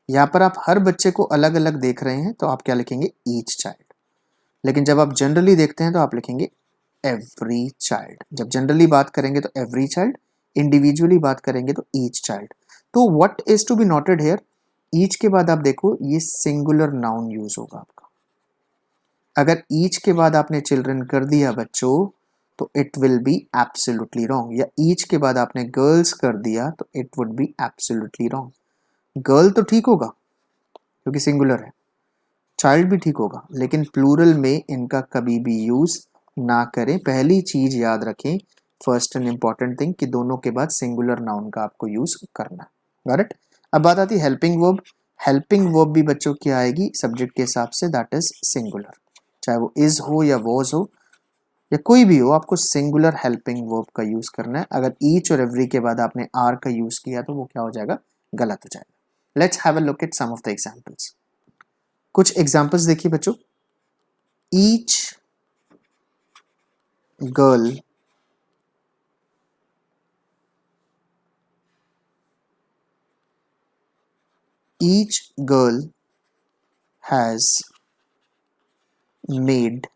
[SPEAKER 1] यहां पर आप हर बच्चे को अलग अलग देख रहे हैं, तो आप क्या लिखेंगे, ईच चाइल्ड। लेकिन जब आप जनरली देखते हैं तो आप लिखेंगे एवरी चाइल्ड। जब जनरली बात करेंगे तो एवरी चाइल्ड, इंडिविजुअली बात करेंगे तो ईच चाइल्ड। तो what is to be noted here, each के बाद आप देखो ये सिंगुलर नाउन यूज होगा आपका। अगर ईच के बाद आपने चिल्ड्रन कर दिया बच्चों तो it will be absolutely wrong, या ईच के बाद आपने गर्ल्स कर दिया तो it would be absolutely wrong. Girl तो ठीक होगा क्योंकि सिंगुलर है, चाइल्ड भी ठीक होगा, लेकिन प्लूरल में इनका कभी भी यूज ना करें। पहली चीज याद रखें, फर्स्ट एंड इंपॉर्टेंट थिंग, कि दोनों के बाद सिंगुलर नाउन का आपको यूज करना। Got it? अब बात आती है हेल्पिंग वर्ब। हेल्पिंग वर्ब भी बच्चों की आएगी सब्जेक्ट के हिसाब से, दैट इज सिंगुलर, चाहे वो इज हो या वॉज हो या कोई भी हो, आपको सिंगुलर हेल्पिंग वर्ब का यूज करना है। अगर ईच और एवरी के बाद आपने आर का यूज किया तो वो क्या हो जाएगा, गलत हो जाएगा। Let's have a look at some of the examples. कुछ एग्जांपल्स देखिए बच्चों। Each girl each girl has made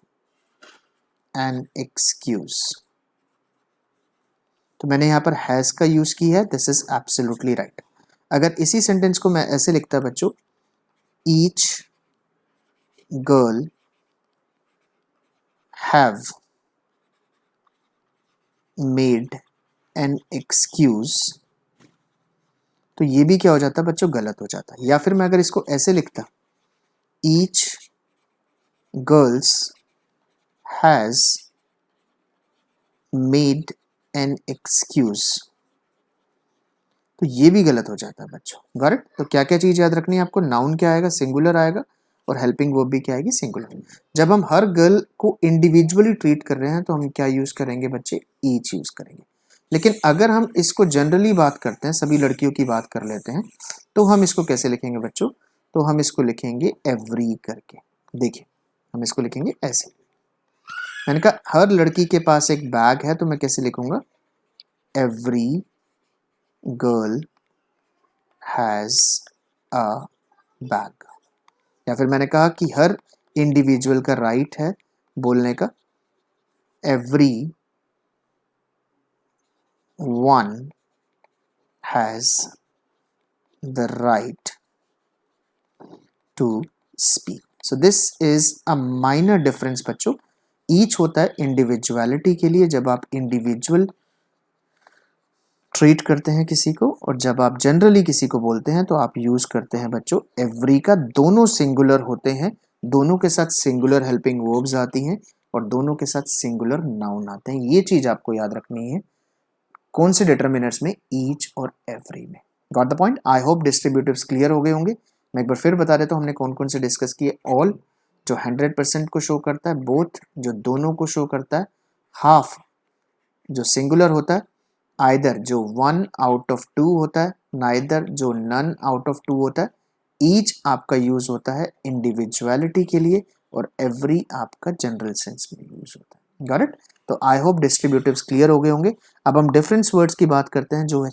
[SPEAKER 1] an excuse. तो मैंने यहां पर हैज का यूज किया है, दिस इज एब्सोल्युटली राइट। अगर इसी सेंटेंस को मैं ऐसे लिखता बच्चों, each girl have made an excuse, तो ये भी क्या हो जाता है बच्चों, गलत हो जाता है। या फिर मैं अगर इसको ऐसे लिखता, each girls has made an excuse, तो ये भी गलत हो जाता है बच्चों। Got it? तो क्या क्या चीज याद रखनी है आपको, नाउन क्या आएगा, सिंगुलर आएगा, और हेल्पिंग वर्ब भी क्या आएगी, सिंगुलर। जब हम हर गर्ल को इंडिविजुअली ट्रीट कर रहे हैं तो हम क्या यूज करेंगे बच्चे, ईच यूज करेंगे। लेकिन अगर हम इसको जनरली बात करते हैं, सभी लड़कियों की बात कर लेते हैं, तो हम इसको कैसे लिखेंगे बच्चों, तो हम इसको लिखेंगे एवरी करके। देखिए हम इसको लिखेंगे ऐसे। मैंने कहा हर लड़की के पास एक बैग है, तो मैं कैसे लिखूंगा, every girl has a bag. या फिर मैंने कहा कि हर इंडिविजुअल का राइट है बोलने का, every one has the right to speak. So this is a minor difference बच्चों। ईच होता है इंडिविजुअलिटी के लिए, जब आप इंडिविजुअल ट्रीट करते हैं किसी को, और जब आप जनरली किसी को बोलते हैं तो आप यूज करते हैं बच्चों एवरी का। दोनों सिंगुलर होते हैं, दोनों के साथ सिंगुलर हेल्पिंग वर्ब्स आती हैं और दोनों के साथ सिंगुलर नाउन आते हैं। ये चीज आपको याद रखनी है कौन से डिटर्मिनर्स में, ईच और एवरी में। Got the point? I hope distributives clear हो गए होंगे। मैं एक बार फिर बता देता हूँ हमने कौन कौन से डिस्कस किए। ऑल जो 100% को शो करता है, बोथ जो दोनों को शो करता है, हाफ जो सिंगुलर होता है, आइदर जो 1 आउट ऑफ 2 होता है, नाइदर जो नन आउट ऑफ 2 होता है, ईच आपका यूज होता है इंडिविजुअलिटी के लिए, और एवरी आपका जनरल सेंस में यूज होता है। Got it? तो आई होप डिस्ट्रीब्यूटिव्स क्लियर हो गए होंगे। अब हम डिफरेंस वर्ड्स की बात करते हैं, जो है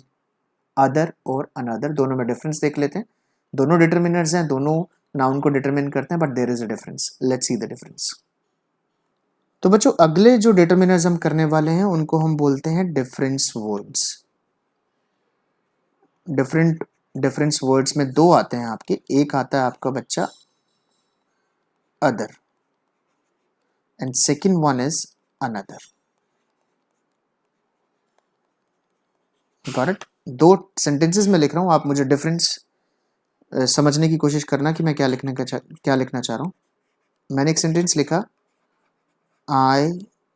[SPEAKER 1] अदर और अनदर। दोनों में डिफरेंस देख लेते हैं। दोनों डिटर्मिनर्स हैं, दोनों नाउन को डिटरमिन करते हैं, but there is a difference. Let's see the difference. तो बच्चों अगले जो डिटर्मिनर्स हम करने वाले हैं उनको हम बोलते हैं डिफरेंस वर्ड्स। डिफरेंस वर्ड्स में दो आते हैं आपके, एक आता है आपका बच्चा other and second one is another. Got it? दो सेंटेंसेस में लिख रहा हूं, आप मुझे डिफरेंस समझने की कोशिश करना कि मैं क्या लिखना चाह रहा हूं। मैंने एक सेंटेंस लिखा, I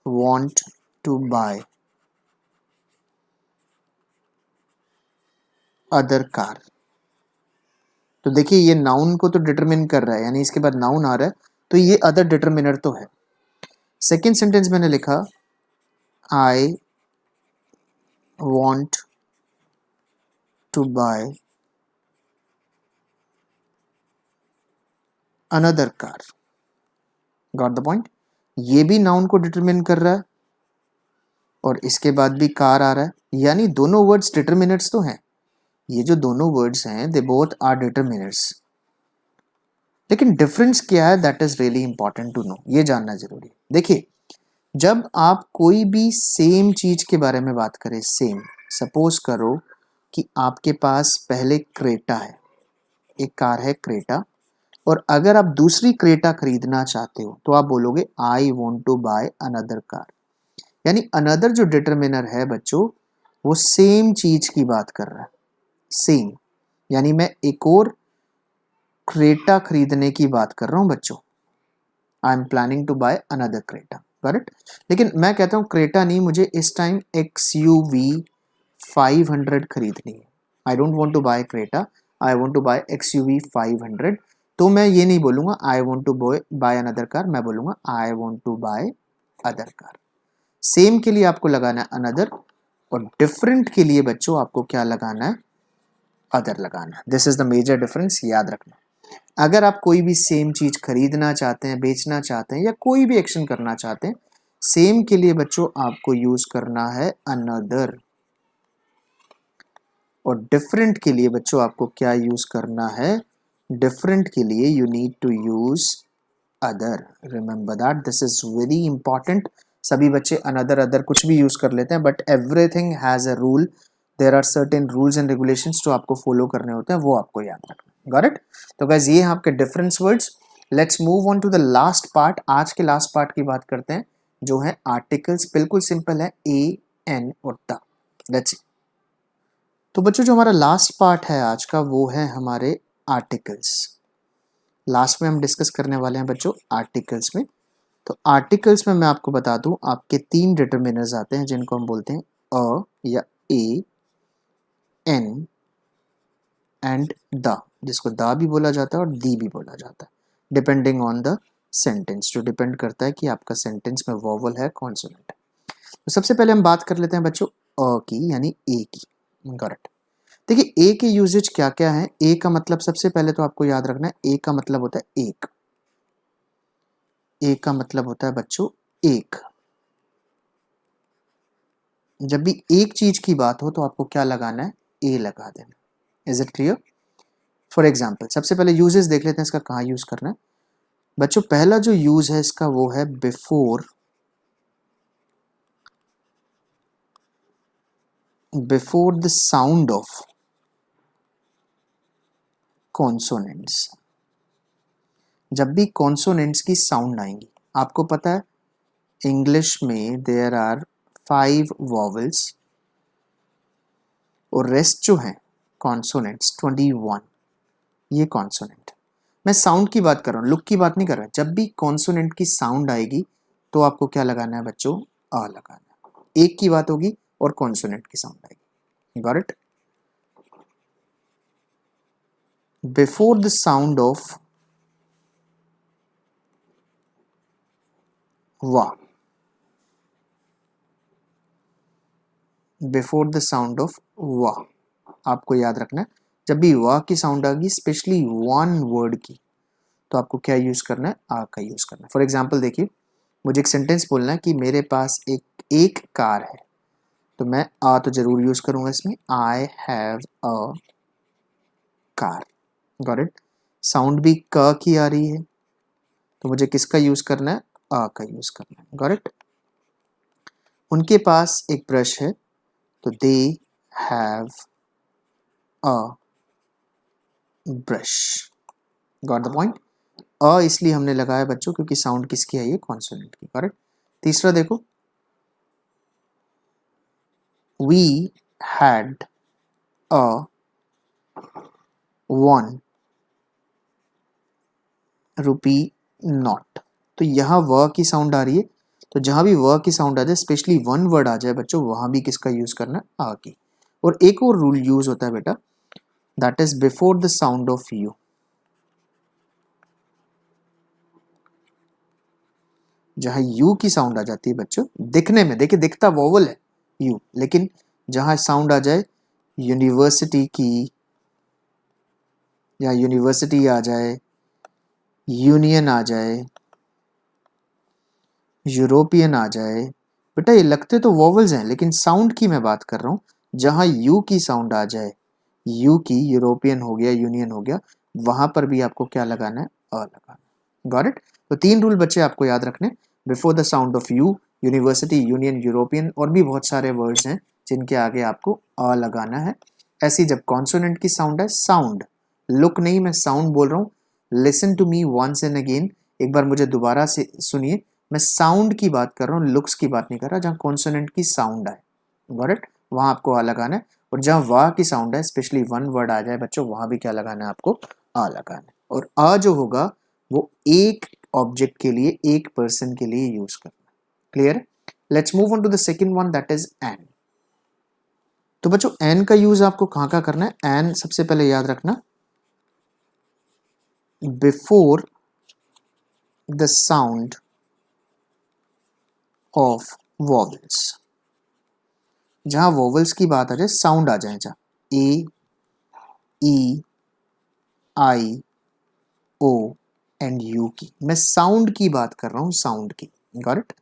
[SPEAKER 1] want to buy other car. तो देखिए ये नाउन को तो डिटरमिन कर रहा है, यानी इसके बाद नाउन आ रहा है, तो ये अदर डिटरमिनर तो है। सेकेंड सेंटेंस मैंने लिखा, I want to buy another car. Got the point? ये भी नाउन को डिटरमिन कर रहा है और इसके बाद भी कार आ रहा है, यानी दोनों वर्ड्स डिटरमिनर्स तो हैं। ये जो दोनों वर्ड्स हैं दे बोथ आर डिटरमिनर्स। लेकिन डिफरेंस क्या है, that is really important to know, ये जानना जरूरी है। देखिए जब आप कोई भी सेम चीज के बारे में बात करें, सेम, सपोज करो कि आपके पास पहले क्रेटा है, एक कार है क्रेटा, और अगर आप दूसरी क्रेटा खरीदना चाहते हो तो आप बोलोगे I want to buy another car. यानी अनदर जो डिटरमिनर है बच्चों, वो सेम चीज की बात कर रहा है, सेम। यानी मैं एक और क्रेटा खरीदने की बात कर रहा हूं बच्चों। I am planning to buy another Creta, correct. लेकिन मैं कहता हूं क्रेटा नहीं, मुझे इस टाइम XUV 500 खरीदनी है। I don't want to buy Creta, I want to buy XUV 500। तो मैं ये नहीं बोलूंगा I want to buy another car, मैं बोलूंगा I want to buy other car. Same के लिए आपको लगाना है अनदर, और डिफरेंट के लिए बच्चों आपको क्या लगाना है, अदर लगाना है। This is the major difference, याद रखना। अगर आप कोई भी सेम चीज खरीदना चाहते हैं, बेचना चाहते हैं, या कोई भी एक्शन करना चाहते हैं, सेम के लिए बच्चों आपको यूज करना है अनदर, और डिफरेंट के लिए बच्चों आपको क्या यूज करना है, डिफरेंट के लिए you need to use other. Remember that, this is very important. सभी बच्चे अनदर अदर कुछ भी यूज कर लेते हैं, but everything has a rule. There are certain rules and regulations जो आपको फॉलो करने होते हैं, वो आपको याद रखना। Got it? तो गाइस ये हैं आपके difference words. Let's move on to the last part. आज के लास्ट पार्ट की बात करते हैं, जो है आर्टिकल्स। बिल्कुल सिंपल है, ए, एन और द। Let's see. तो बच्चों जो हमारा लास्ट पार्ट है आज का, वो है हमारे आर्टिकल्स। लास्ट में हम डिस्कस करने वाले हैं बच्चों आर्टिकल्स में। तो आर्टिकल्स में मैं आपको बता दूं, आपके 3 डिटरमिनर्स आते हैं जिनको हम बोलते हैं अ या ए, एन एंड द, जिसको द भी बोला जाता है और दी भी बोला जाता है, डिपेंडिंग ऑन द सेंटेंस। जो डिपेंड करता है कि आपका सेंटेंस में वोवल है, कॉन्सोनेंट है। तो सबसे पहले हम बात कर लेते हैं बच्चों अ की, यानी ए की। करेक्ट। देखिए ए के यूजेज क्या क्या है। ए का मतलब सबसे पहले तो आपको याद रखना है, ए का मतलब होता है एक। ए का मतलब होता है बच्चों एक। जब भी एक चीज की बात हो तो आपको क्या लगाना है, ए लगा देना। Is it clear? For example सबसे पहले यूजेस देख लेते हैं इसका, कहाँ यूज करना है बच्चों। पहला जो यूज है इसका वो है before the sound of consonants. जब भी कॉन्सोनेंट्स की साउंड आएंगी, आपको पता है इंग्लिश में देयर आर 5 वॉवल्स और रेस्ट जो है कॉन्सोनेंट्स 21, ये कॉन्सोनेंट। मैं साउंड की बात कर रहा हूँ, लुक की बात नहीं कर रहा। जब भी कॉन्सोनेंट की साउंड आएगी तो आपको क्या लगाना है बच्चों, आ लगाना है। एक की बात होगी और कॉन्सोनेंट की साउंड आएगी। Got it? Before the sound of वा, बिफोर द साउंड ऑफ वा, आपको याद रखना है जब भी वा की साउंड आएगी, स्पेशली वन वर्ड की, तो आपको क्या यूज करना है, आ का यूज करना है। फॉर एग्जाम्पल देखिए, मुझे एक सेंटेंस बोलना है कि मेरे पास एक कार है, तो मैं आ तो जरूर यूज करूंगा इसमें। I have a car. Got it? Sound भी क की आ रही है, तो मुझे किसका यूज करना है, आ का यूज करना है। Got it? उनके पास एक ब्रश है, तो they have a brush. Got the point? अ इसलिए हमने लगाया बच्चों क्योंकि साउंड किसकी आई है, कॉन्सोनेंट की। करेक्ट? तीसरा देखो, we had a one rupee note. तो यहाँ व की साउंड आ रही है, तो जहां भी व की साउंड आ जाए, स्पेशली वन वर्ड आ जाए बच्चों, वहां भी किसका यूज करना है, आ की। और एक और रूल यूज होता है बेटा, that is before the sound of you. जहां यू की साउंड आ जाती है बच्चों, दिखने में देखिए दिखता वोवल है यू, लेकिन जहां साउंड आ जाए यूनिवर्सिटी की, या यूनिवर्सिटी आ जाए, यूनियन आ जाए, यूरोपियन आ जाए, बेटा ये लगते तो वॉवल्स हैं, लेकिन साउंड की मैं बात कर रहा हूं। जहां यू की साउंड आ जाए, यू की, यूरोपियन हो गया, यूनियन हो गया, वहां पर भी आपको क्या लगाना है, अ लगाना है। Got it? तो 3 रूल बच्चे आपको याद रखने, before the sound of you, university, union, European, और भी बहुत सारे वर्ड्स हैं जिनके आगे आपको अ लगाना है। ऐसी जब कॉन्सोनेंट की साउंड है, साउंड, लुक नहीं, मैं साउंड बोल रहा हूँ। Listen to me once and again, एक बार मुझे दोबारा से सुनिए। मैं साउंड की बात कर रहा हूँ, लुक्स की बात नहीं कर रहा। जहाँ कॉन्सोनेंट की साउंड आए, गॉट इट, वहां आपको आ लगाना है। और जहाँ वाह की साउंड है, स्पेशली वन वर्ड आ जाए बच्चों, वहां भी क्या लगाना है आपको, आ लगाना है। और आ जो होगा वो एक ऑब्जेक्ट के लिए, एक पर्सन के लिए यूज करना। Clear? Let's move on to the second one, that is an. तो बच्चों एन का यूज आपको कहाँ का करना है? एन सबसे पहले याद रखना, before the sound of vowels. जहां वॉवल्स की बात आ जाए, साउंड आ जाए, जहां ए, ई, आई, ओ एंड यू की, मैं साउंड की बात कर रहा हूं, साउंड की। Got it?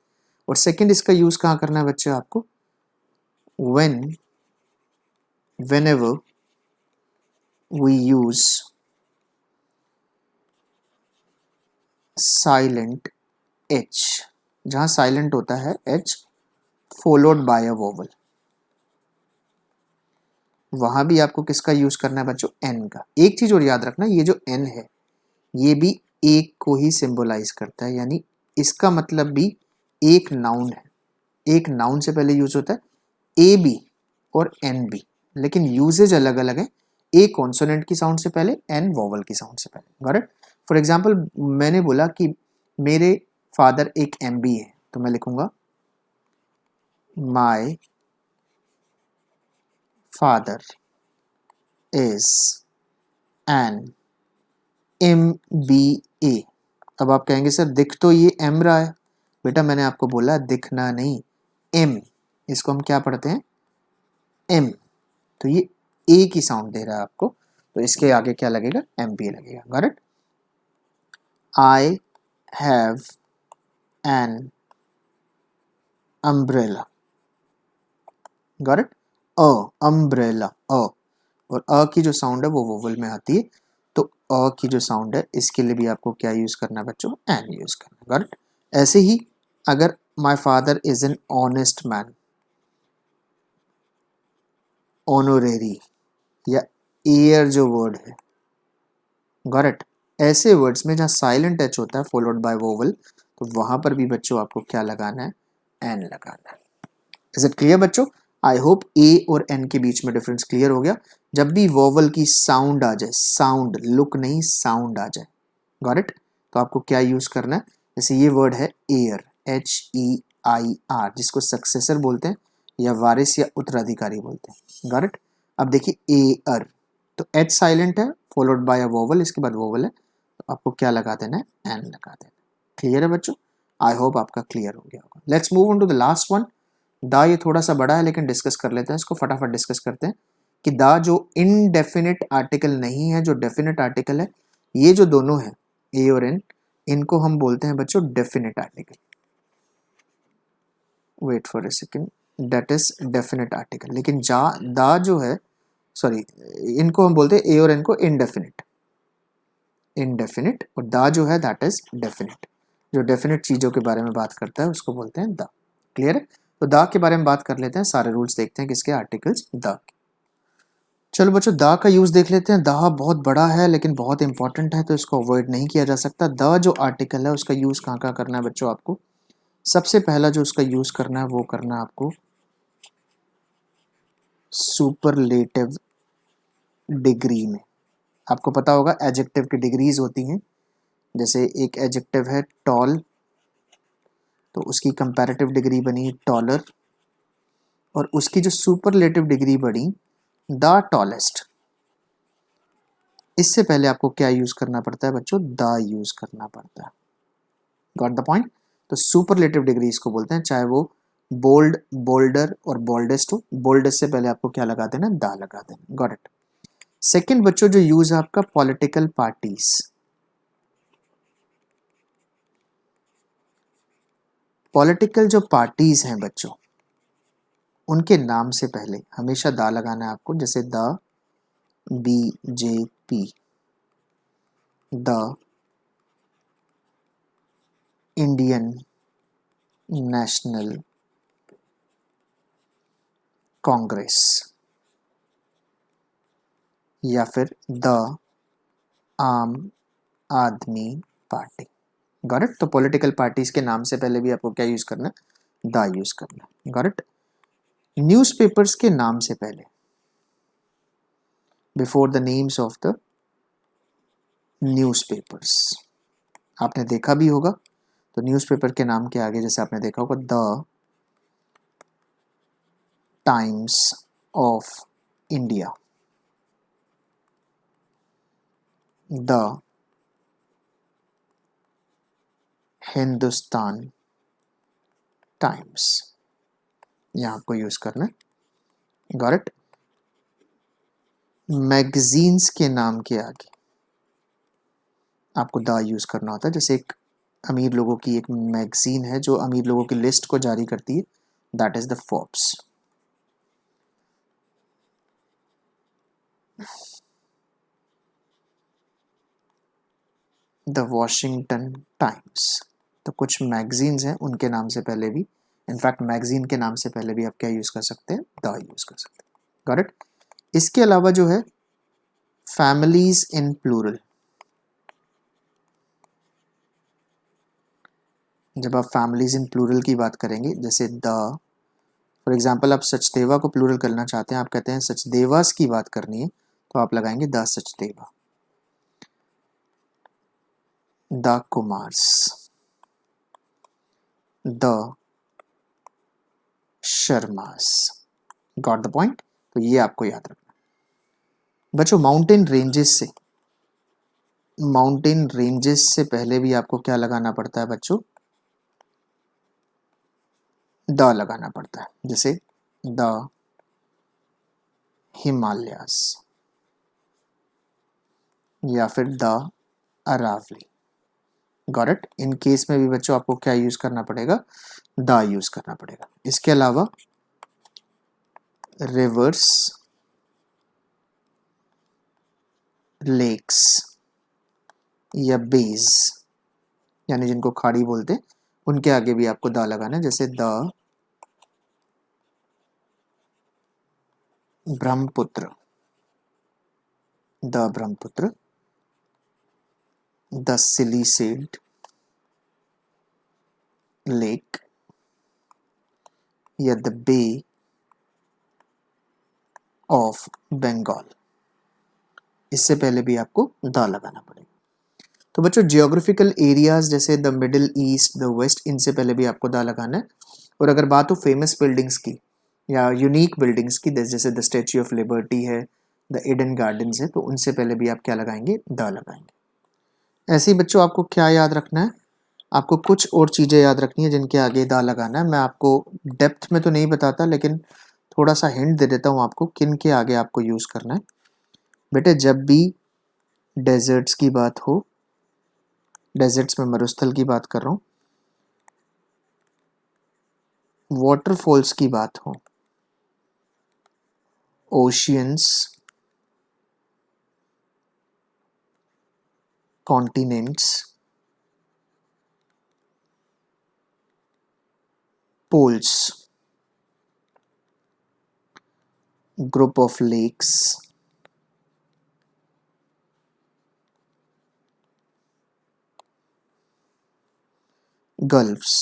[SPEAKER 1] और सेकंड इसका यूज कहां करना है बच्चे आपको? When, whenever we use silent h, जहां साइलेंट होता है h followed by a vowel, वहां भी आपको किसका यूज करना है बच्चों? n का। एक चीज और याद रखना, ये जो n है ये भी एक को ही सिंबलाइज करता है, यानी इसका मतलब भी एक नाउन है। एक नाउन से पहले यूज होता है ए बी और एन बी, लेकिन यूजेज अलग अलग है। ए कॉन्सोनेंट की साउंड से पहले, एन वोवल की साउंड से पहले। Got it? फॉर एग्जाम्पल मैंने बोला कि मेरे फादर एक एमबी है, तो मैं लिखूंगा माई फादर इज एन MBA। अब आप कहेंगे सर दिख तो ये एम रहा है। बेटा मैंने आपको बोला दिखना नहीं, एम, इसको हम क्या पढ़ते हैं? एम। तो ये ए की साउंड दे रहा है आपको, तो इसके आगे क्या लगेगा? MBA लगेगा। Got it? I have an umbrella. Got it? Uh, umbrella, uh, और अ की जो साउंड है वो वोवल में आती है, तो अ की जो साउंड है इसके लिए भी आपको क्या यूज करना है बच्चों? एन यूज करना है। Got it? ऐसे ही अगर my father is an honest man, honorary या एयर जो वर्ड है, गॉट इट, ऐसे वर्ड्स में जहाँ साइलेंट एच होता है फॉलोड बाय वोवल, तो वहां पर भी बच्चों आपको क्या लगाना है? एन लगाना है। इज इट क्लियर बच्चों? आई होप ए और एन के बीच में डिफरेंस क्लियर हो गया। जब भी वोवल की साउंड आ जाए, साउंड, लुक नहीं, साउंड आ जाए, गॉट इट, तो आपको क्या यूज करना है? जैसे ये वर्ड है एयर, HEIR, जिसको सक्सेसर बोलते हैं या वारिस या उत्तराधिकारी बोलते हैं। Got it? अब देखिए एयर, तो एच साइलेंट है फॉलोड बाय अ वोवल, इसके बाद वोवल है, तो आपको क्या लगा देना है? एन लगा देना। क्लियर है बच्चों? आई होप आपका क्लियर हो गया होगा। Let's move on to the last one. दा ये थोड़ा सा बड़ा है लेकिन डिस्कस कर लेते हैं इसको, फटाफट डिस्कस करते हैं कि दा जो इनडेफिनिट आर्टिकल नहीं है, जो डेफिनेट आर्टिकल है, ये जो दोनों है ए और एन, इनको हम बोलते हैं बच्चों definite article. Wait for a second, that is definite article. लेकिन जा, दा जो है, सॉरी, इनको हम बोलते हैं ए और एन को इनडेफिनिट, इनडेफिनिट, और दा जो है दैट इज डेफिनेट। जो डेफिनेट चीजों के बारे में बात करता है उसको बोलते हैं दा। क्लियर है? तो दा के बारे में बात कर लेते हैं, सारे रूल्स देखते हैं किसके, आर्टिकल्स दा। चलो बच्चों दा का यूज देख लेते हैं। दा बहुत बड़ा है लेकिन बहुत इंपॉर्टेंट है, तो इसको अवॉइड नहीं किया जा सकता। दा जो आर्टिकल है उसका यूज कहाँ कहाँ करना है बच्चों आपको? सबसे पहला जो उसका यूज करना है वो करना है आपको सुपरलेटिव डिग्री में। आपको पता होगा एडजेक्टिव की डिग्रीज होती हैं, जैसे एक एडजेक्टिव है टॉल, तो उसकी कंपैरेटिव डिग्री बनी टॉलर, और उसकी जो सुपरलेटिव डिग्री बनी द टॉलेस्ट। इससे पहले आपको क्या यूज करना पड़ता है बच्चों? द यूज करना पड़ता है। Got the point? तो सुपरलेटिव डिग्री इसको बोलते हैं, चाहे वो बोल्ड, बोल्डर और बोल्डेस्ट हो। बोल्डेस्ट से पहले आपको क्या लगा देना? द लगा देना। Got it? सेकेंड बच्चों जो यूज है आपका पॉलिटिकल पार्टीज। पॉलिटिकल जो पार्टीज हैं बच्चों, उनके नाम से पहले हमेशा दा लगाना है आपको, जैसे the BJP, the Indian national Congress, या फिर द आम आदमी पार्टी। Got it? तो पॉलिटिकल पार्टीज के नाम से पहले भी आपको क्या यूज करना है? द यूज करना है। Got it? न्यूज़पेपर्स के नाम से पहले, before the names of the newspapers. आपने देखा भी होगा, तो न्यूज़पेपर के नाम के आगे जैसे आपने देखा होगा the times of India, the Hindustan times, यहाँ आपको यूज करना है। Got it. मैगजीन्स के नाम के आगे आपको द यूज करना होता है। जैसे एक अमीर लोगों की एक मैगजीन है जो अमीर लोगों की लिस्ट को जारी करती है, that is the Forbes. The Washington times. तो कुछ मैगजीन्स हैं उनके नाम से पहले भी, इनफैक्ट मैगजीन के नाम से पहले भी आप क्या यूज कर सकते हैं, द यूज कर सकते हैं। Got it. इसके अलावा जो है फैमिलीज इन प्लूरल, जब आप फैमिलीज इन प्लूरल की बात करेंगे, जैसे द, फॉर एग्जाम्पल आप सचदेवा को प्लूरल करना चाहते हैं, आप कहते हैं सचदेवास की बात करनी है, तो आप लगाएंगे the Sachdeva. The Kumars, the Sharma's. Got the point. तो ये आपको याद रखना बच्चों। माउंटेन रेंजेस से पहले भी आपको क्या लगाना पड़ता है बच्चों, द लगाना पड़ता है। जैसे द हिमालयास या फिर the Aravalli. Got it. In case में भी बच्चों आपको क्या यूज करना पड़ेगा, द यूज करना पड़ेगा। इसके अलावा रिवर्स, लेक्स या बेज, यानी जिनको खाड़ी बोलते हैं, उनके आगे भी आपको द लगाना है। जैसे the Brahmaputra, the Brahmaputra, the Siliserh lake या द बे ऑफ बंगाल। इससे पहले भी आपको द लगाना पड़ेगा। तो बच्चों जियोग्राफिकल एरियाज जैसे the Middle East, the west, इनसे पहले भी आपको द लगाना है। और अगर बात हो फेमस बिल्डिंग्स की या यूनिक बिल्डिंग्स की, जैसे द स्टैच्यू ऑफ लिबर्टी है, द ईडन गार्डन्स है, तो उनसे पहले भी आप क्या लगाएंगे, द लगाएंगे। ऐसे ही बच्चों आपको क्या याद रखना है, आपको कुछ और चीज़ें याद रखनी है जिनके आगे द लगाना है। मैं आपको डेप्थ में तो नहीं बताता, लेकिन थोड़ा सा हिंट दे देता हूँ आपको किन के आगे आपको यूज़ करना है। बेटे जब भी डेजर्ट्स की बात हो, डेजर्ट्स में मरुस्थल की बात कर रहा हूँ, वाटरफॉल्स की बात हो, oceans, continents, poles, group of lakes, gulfs,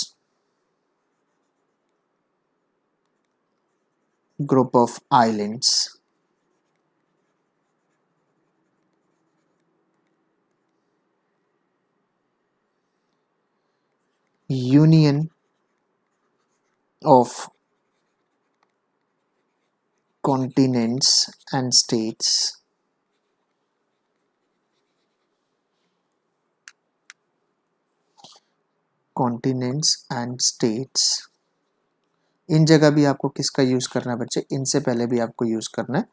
[SPEAKER 1] group of islands, union of continents and states, continents and states, इन जगह भी आपको किसका यूज करना है बच्चे, इनसे पहले भी आपको यूज करना है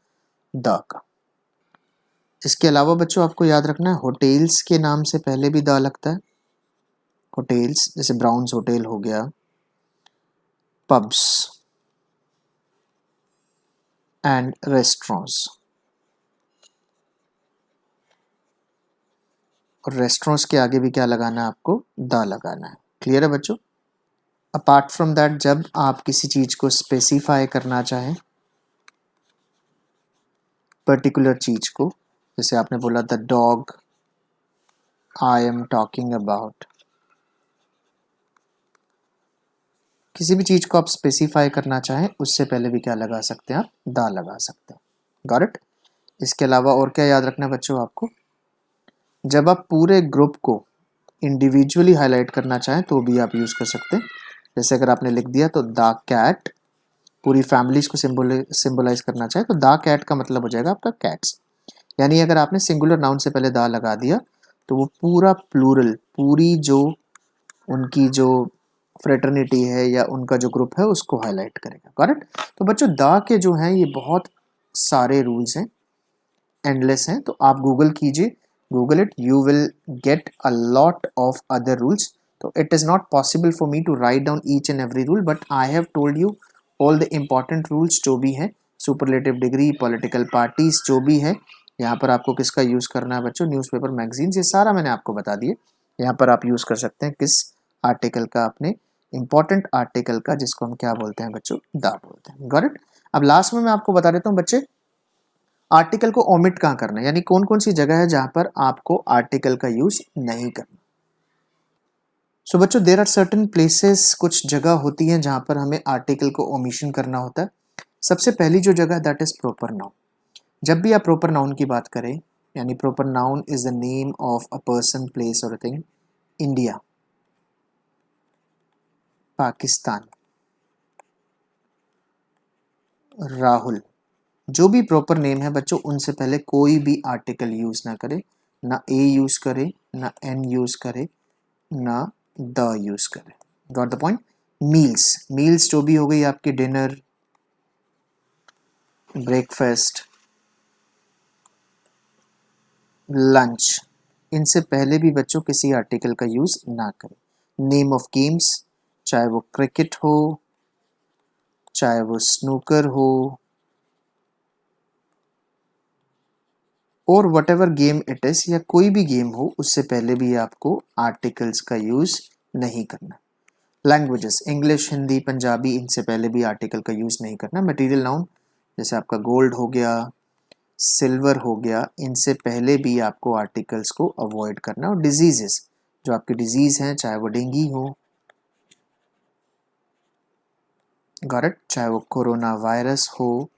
[SPEAKER 1] द का। इसके अलावा बच्चों आपको याद रखना है होटेल्स के नाम से पहले भी द लगता है। होटेल्स जैसे ब्राउन्स होटल हो गया, पब्स एंड रेस्टोरेंट्स, और रेस्टोरेंट्स के आगे भी क्या लगाना है आपको, द लगाना है। क्लियर है बच्चों। अपार्ट फ्रॉम दैट जब आप किसी चीज को स्पेसिफाई करना चाहें, पर्टिकुलर चीज को, जैसे आपने बोला the dog I am talking about, किसी भी चीज को आप स्पेसिफाई करना चाहें उससे पहले भी क्या लगा सकते हैं आप, द लगा सकते हैं। Got it. इसके अलावा और क्या याद रखना है बच्चों आपको, जब आप पूरे ग्रुप को इंडिविजुअली हाईलाइट करना चाहें तो भी आप यूज़ कर सकते हैं। जैसे अगर आपने लिख दिया तो द कैट, पूरी फैमिलीज को सिंबलाइज करना चाहे तो द कैट का मतलब हो जाएगा आपका कैट्स। यानी अगर आपने सिंगुलर नाउन से पहले द लगा दिया तो वो पूरा प्लूरल, पूरी जो उनकी जो फ्रेटर्निटी है या उनका जो ग्रुप है उसको हाईलाइट करेगा। करेक्ट। तो बच्चों द के जो हैं ये बहुत सारे रूल्स हैं, एंडलेस हैं, तो आप गूगल कीजिए, Google it, you will get a lot of other rules. तो it is not possible for me to write down each and every rule, but I have told you all the important rules जो भी हैं, superlative degree, political parties जो भी है, यहाँ पर आपको किसका यूज़ करना है बच्चों, न्यूज़पेपर, मैगजीन्स, ये सारा मैंने आपको बता दिए। यहाँ पर आप यूज़ कर सकते हैं किस आर्टिकल का, अपने इंपॉर्टेंट आर्टिकल का, जिसको हम क्या बोलते हैं बच्चों, द बोलते हैं। Got it. अब लास्ट में मैं आपको बता देता हूँ बच्चे, आर्टिकल को ओमिट कहाँ करना है, यानी कौन कौन सी जगह है जहां पर आपको आर्टिकल का यूज नहीं करना। सो बच्चों देयर आर सर्टेन प्लेसेस, कुछ जगह होती हैं जहां पर हमें आर्टिकल को ओमिशन करना होता है। सबसे पहली जो जगह दैट इज प्रॉपर नाउन। जब भी आप प्रॉपर नाउन की बात करें, यानी proper noun is the name of a person, place और a thing. India, Pakistan, Rahul, जो भी प्रॉपर नेम है बच्चों उनसे पहले कोई भी आर्टिकल यूज ना करे, ना ए यूज करे, ना एन यूज करे, ना द यूज करें। Got the point. Meals, meals जो भी हो गई आपकी, डिनर, ब्रेकफास्ट, लंच, इनसे पहले भी बच्चों किसी आर्टिकल का यूज ना करें। नेम ऑफ गेम्स, चाहे वो क्रिकेट हो, चाहे वो स्नूकर हो, और what ever game it is, या कोई भी गेम हो, उससे पहले भी आपको आर्टिकल्स का यूज नहीं करना। लैंग्वेजेस, इंग्लिश, हिंदी, पंजाबी, इनसे पहले भी आर्टिकल का यूज नहीं करना। मटेरियल नाउन, जैसे आपका गोल्ड हो गया, सिल्वर हो गया, इनसे पहले भी आपको आर्टिकल्स को अवॉइड करना। और डिजीजेस, जो आपकी डिजीज हैं, चाहे वो डेंगू हो, गॉट, चाहे वो कोरोना वायरस हो,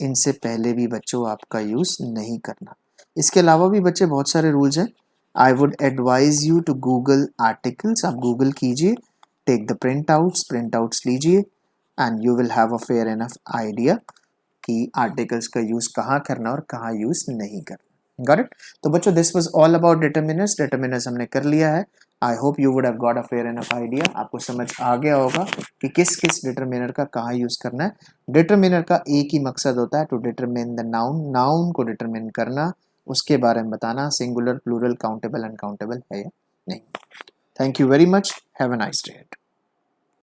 [SPEAKER 1] इनसे पहले भी बच्चों आपका यूज नहीं करना। इसके अलावा भी बच्चे बहुत सारे रूल्स हैं। I would advise you to Google articles, आप गूगल कीजिए, टेक द प्रिंट आउट्स लीजिए, and you will have a fair enough idea कि आर्टिकल्स का यूज कहाँ करना और कहाँ यूज नहीं करना। Got it. तो बच्चों this was all about determiners. Determiners हमने कर लिया है। I hope you would have got a fair enough idea, आपको समझ आ गया होगा कि किस किस डिटरमिनर का कहाँ यूज करना है। डिटरमिनर का एक ही मकसद होता है, to determine the noun, noun को डिटरमिन करना, उसके बारे में बताना, सिंगुलर, प्लूरल, काउंटेबल, अनकाउंटेबल है या नहीं। Thank you very much, have a nice day.